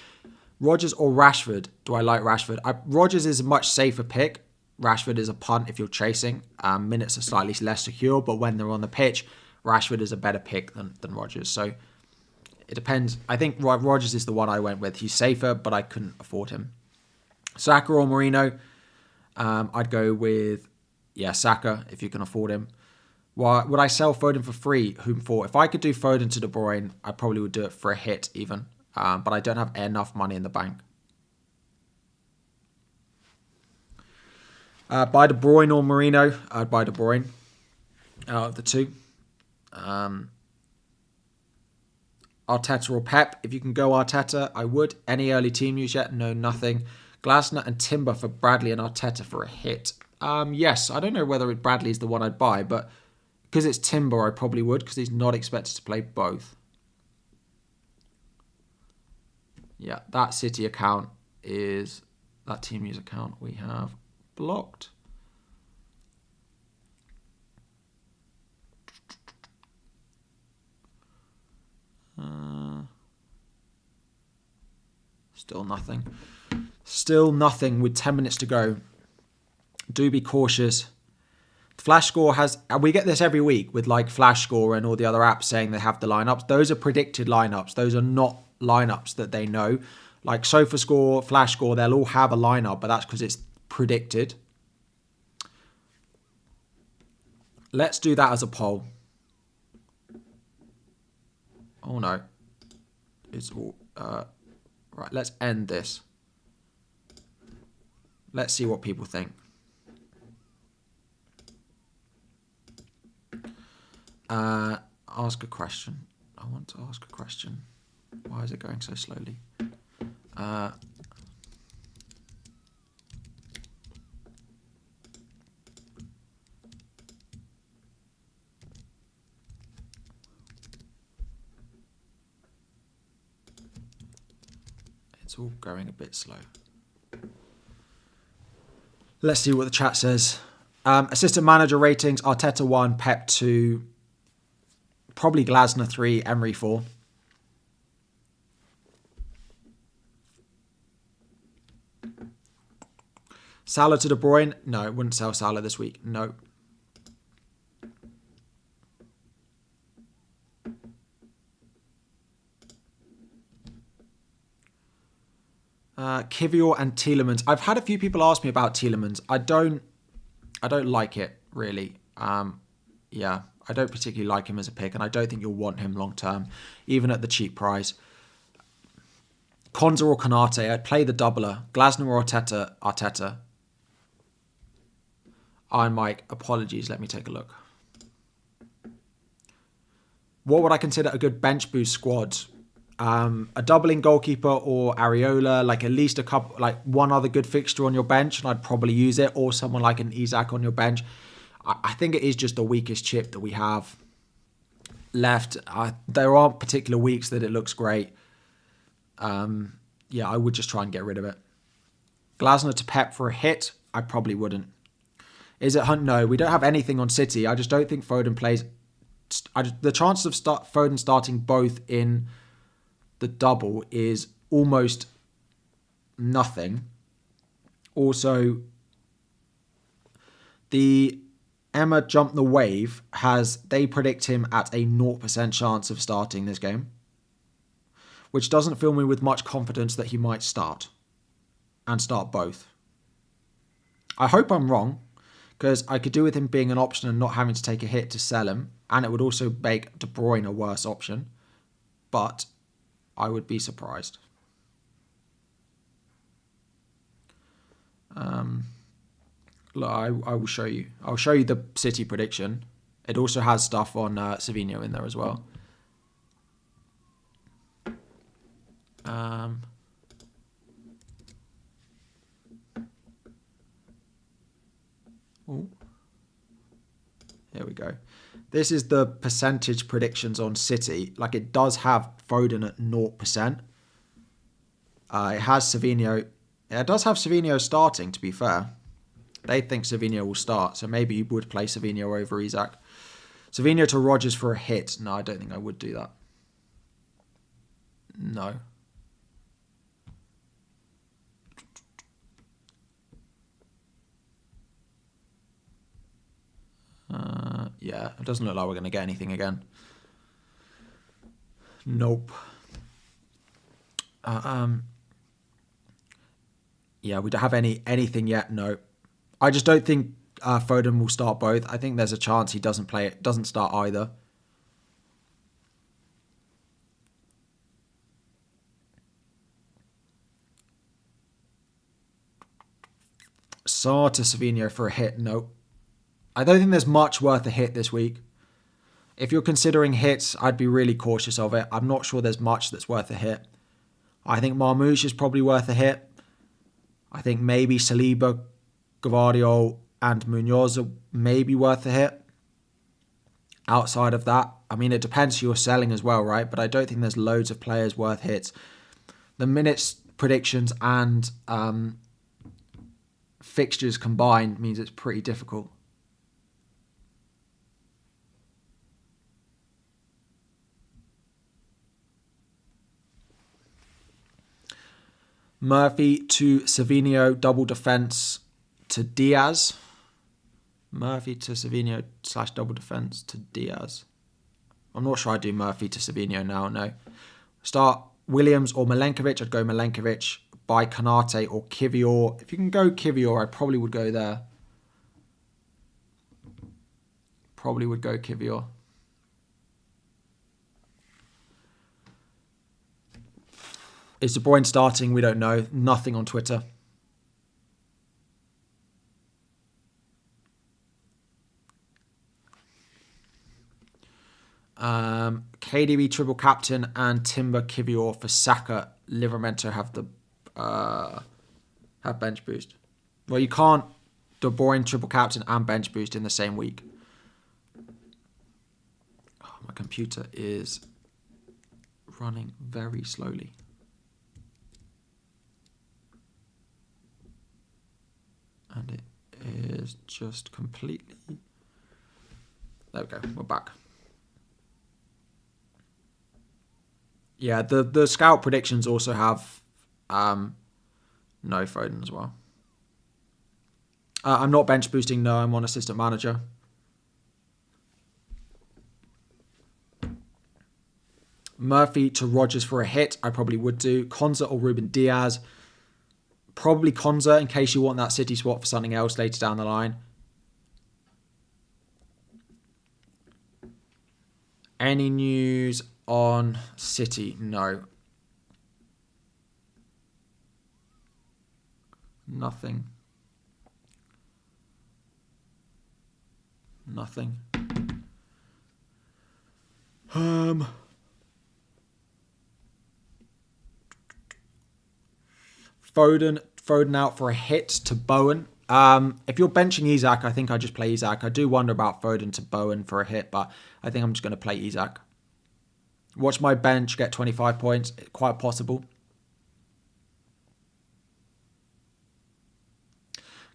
[SPEAKER 1] Rodgers or Rashford? Do I like Rashford? Rodgers is a much safer pick. Rashford is a punt if you're chasing. Minutes are slightly less secure, but when they're on the pitch, Rashford is a better pick than Rodgers. So it depends. I think Rodgers is the one I went with. He's safer, but I couldn't afford him. Saka or Marino? I'd go with, Saka if you can afford him. Well, would I sell Foden for free? Whom for? If I could do Foden to De Bruyne, I probably would do it for a hit even. But I don't have enough money in the bank. Buy De Bruyne or Marino? I'd buy De Bruyne out of the two. Arteta or Pep? If you can go Arteta, I would. Any early team news yet? No, nothing. Glasner and Timber for Bradley and Arteta for a hit. Yes, I don't know whether Bradley is the one I'd buy, but because it's Timber, I probably would, because he's not expected to play both. Yeah, that City account is that team news account we have blocked. Still nothing. Still nothing with 10 minutes to go. Do be cautious. Flash Score has, and we get this every week with like Flash Score and all the other apps saying they have the lineups. Those are predicted lineups. Those are not lineups that they know. Like Sofa Score, Flash Score, they'll all have a lineup, but that's because it's predicted. Let's do that as a poll. Oh no. It's all, right, let's end this. Let's see what people think. Ask a question. I want to ask a question. Why is it going so slowly? It's all going a bit slow. Let's see what the chat says. Assistant manager ratings: Arteta 1, Pep 2, probably Glasner 3, Emery 4. Salah to De Bruyne? No, wouldn't sell Salah this week. No. Kivior and Tielemans. I've had a few people ask me about Tielemans. I don't like it really. Yeah, I don't particularly like him as a pick, and I don't think you'll want him long term, even at the cheap price. Konza or Konate, I'd play the doubler. Glasner or Arteta. Iron Mike, apologies, let me take a look. What would I consider a good bench boost squad? A doubling goalkeeper or Areola, like at least a couple, like one other good fixture on your bench, and I'd probably use it, or someone like an Isak on your bench. I think it is just the weakest chip that we have left. There aren't particular weeks that it looks great. Yeah, I would just try and get rid of it. Glasner to Pep for a hit? I probably wouldn't. Is it Hunt? No, we don't have anything on City. I just don't think Foden plays. The chances of Foden starting both in the double is almost nothing. Also, the Emma Jump the Wave they predict him at a 0% chance of starting this game, which doesn't fill me with much confidence that he might start and start both. I hope I'm wrong, because I could do with him being an option and not having to take a hit to sell him, and it would also make De Bruyne a worse option, but I would be surprised. Look, I will show you. I'll show you the City prediction. It also has stuff on Savinho in there as well. Here we go. This is the percentage predictions on City. Like, it does have Foden at 0%. It has Savinho. It does have Savinho starting, to be fair. They think Savinho will start, so maybe you would play Savinho over Isak. Savinho to Rodgers for a hit. No, I don't think I would do that. No. Yeah, it doesn't look like we're going to get anything again. Nope. Yeah, we don't have anything yet. No, I just don't think Foden will start both. I think there's a chance he doesn't start either. Sarr to Savinho for a hit. No. I don't think there's much worth a hit this week. If you're considering hits, I'd be really cautious of it. I'm not sure there's much that's worth a hit. I think Marmoush is probably worth a hit. I think maybe Saliba, Gvardiol and Munoz are maybe worth a hit. Outside of that, I mean, it depends who you're selling as well, right? But I don't think there's loads of players worth hits. The minutes predictions and fixtures combined means it's pretty difficult. Murphy to Savinho, double defence to Diaz. Murphy to Savinho / double defence to Diaz. I'm not sure I'd do Murphy to Savinho now, no. Start Williams or Milenkovic. I'd go Milenkovic. Buy Kanate or Kivior. If you can go Kivior, I probably would go there. Probably would go Kivior. Is De Bruyne starting? We don't know. Nothing on Twitter. KDB triple captain and Timber Kivior for Saka. Livramento have bench boost. Well, you can't De Bruyne triple captain and bench boost in the same week. Oh, my computer is running very slowly. And it is just completely... There we go. We're back. Yeah, the scout predictions also have no Foden as well. I'm not bench boosting. No, I'm on assistant manager. Murphy to Rodgers for a hit. I probably would do. Konza or Ruben Diaz. Probably Konza in case you want that City swap for something else later down the line. Any news on City? No. Nothing. Foden out for a hit to Bowen. If you're benching Isak, I think I just play Isak. I do wonder about Foden to Bowen for a hit, but I think I'm just going to play Isak. Watch my bench get 25 points. Quite possible.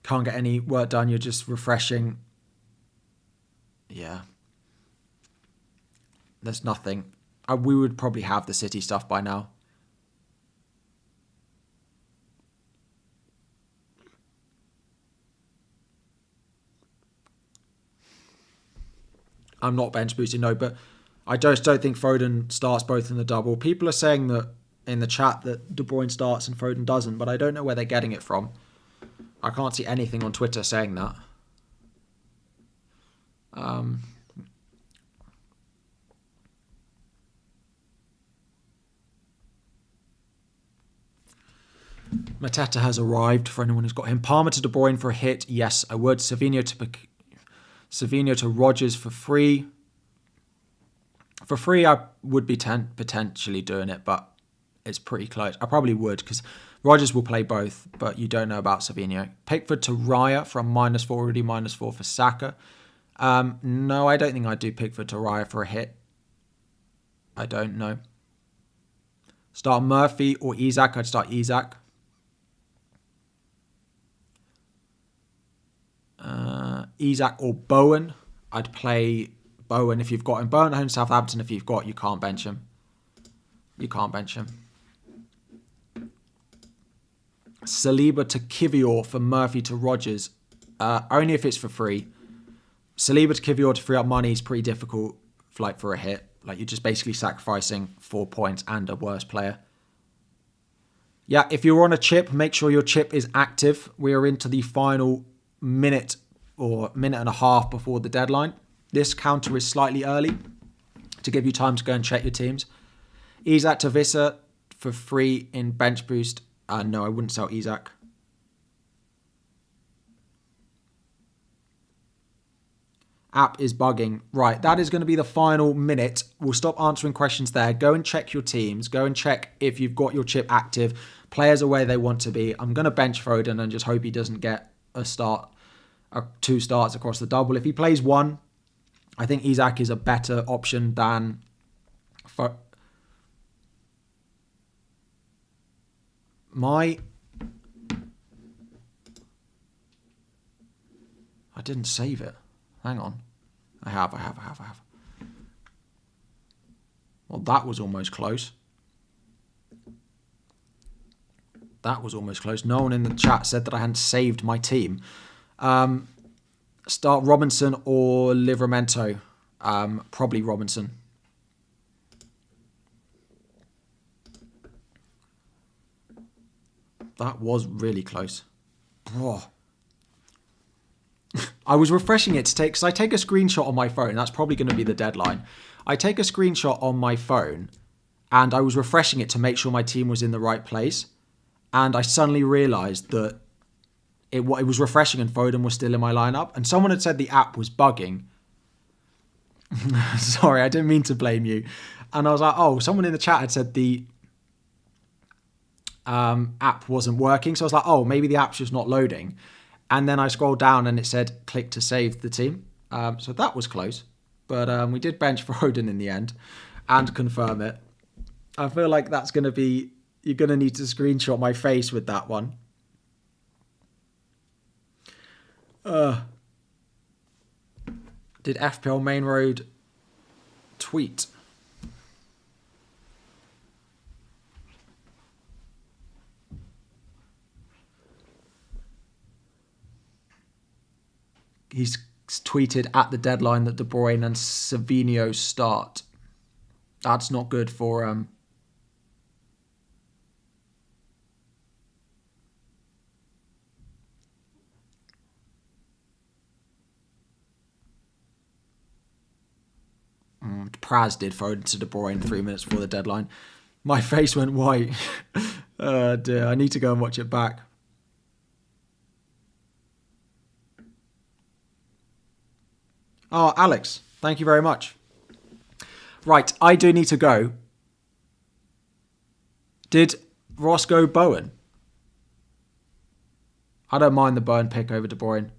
[SPEAKER 1] Can't get any work done. You're just refreshing. Yeah. There's nothing. We would probably have the City stuff by now. I'm not bench boosting, no, but I just don't think Foden starts both in the double. People are saying that in the chat that De Bruyne starts and Foden doesn't, but I don't know where they're getting it from. I can't see anything on Twitter saying that. Mateta has arrived for anyone who's got him. Palmer to De Bruyne for a hit. Yes, I would. Savinho to Rodgers for free. For free, I would be potentially doing it, but it's pretty close. I probably would because Rodgers will play both, but you don't know about Savinho. Pickford to Raya from -4, already -4 for Saka. No, I don't think I'd do Pickford to Raya for a hit. I don't know. Start Murphy or Isak. I'd start Isak. Isak or Bowen. I'd play Bowen if you've got him. Bowen at home Southampton if you've got. You can't bench him. Saliba to Kivior for Murphy to Rodgers. Only if it's for free. Saliba to Kivior to free up money is pretty difficult for a hit. Like you're just basically sacrificing 4 points and a worse player. Yeah, if you're on a chip, make sure your chip is active. We are into the final minute or minute and a half before the deadline. This counter is slightly early to give you time to go and check your teams. Isak to Visser for free in bench boost. No, I wouldn't sell Isak. App is bugging. Right, that is going to be the final minute. We'll stop answering questions there. Go and check your teams. Go and check if you've got your chip active. Players are where they want to be. I'm going to bench Foden and just hope he doesn't get a start, 2 starts across the double. If he plays 1, I think Isak is a better option than... I didn't save it. Hang on. I have. Well, that was almost close. No one in the chat said that I hadn't saved my team. Start Robinson or Livramento. Probably Robinson. That was really close. Oh. I was refreshing it to take, because I take a screenshot on my phone. That's probably going to be the deadline. I take a screenshot on my phone and I was refreshing it to make sure my team was in the right place. And I suddenly realised that it was refreshing and Foden was still in my lineup. And someone had said the app was bugging. Sorry, I didn't mean to blame you. And I was like, oh, someone in the chat had said the app wasn't working. So I was like, oh, maybe the app's just not loading. And then I scrolled down and it said click to save the team. So that was close. But we did bench Foden in the end and confirm it. I feel like that's going to be... You're going to need to screenshot my face with that one. Did FPL Main Road tweet? He's tweeted at the deadline that De Bruyne and Savinho start. That's not good for... Praz did Foden to De Bruyne 3 minutes before the deadline. My face went white. Dear, I need to go and watch it back. Oh, Alex, thank you very much. Right, I do need to go. Did Ross go Bowen? I don't mind the Bowen pick over De Bruyne.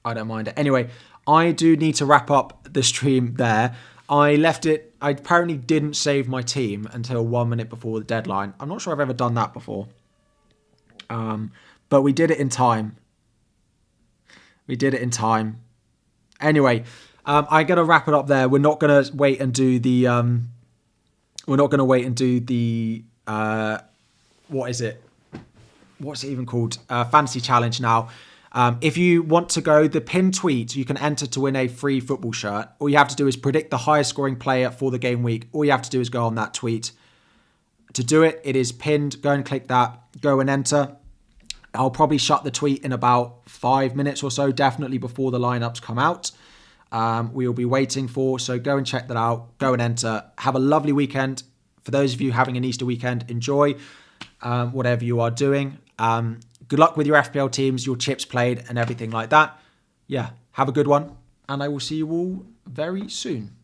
[SPEAKER 1] I don't mind it. Anyway, I do need to wrap up the stream there. I left it... I apparently didn't save my team until 1 minute before the deadline. I'm not sure I've ever done that before. But we did it in time. Anyway, I'm going to wrap it up there. We're not going to wait and do the... what is it? What's it even called? Fantasy Challenge now. If you want to go, the pinned tweet, you can enter to win a free football shirt. All you have to do is predict the highest scoring player for the game week. All you have to do is go on that tweet. To do it, it is pinned. Go and click that. Go and enter. I'll probably shut the tweet in about 5 minutes or so, definitely before the lineups come out. We'll be waiting for, so go and check that out. Go and enter. Have a lovely weekend. For those of you having an Easter weekend, enjoy whatever you are doing. Good luck with your FPL teams, your chips played and everything like that. Yeah, have a good one. And I will see you all very soon.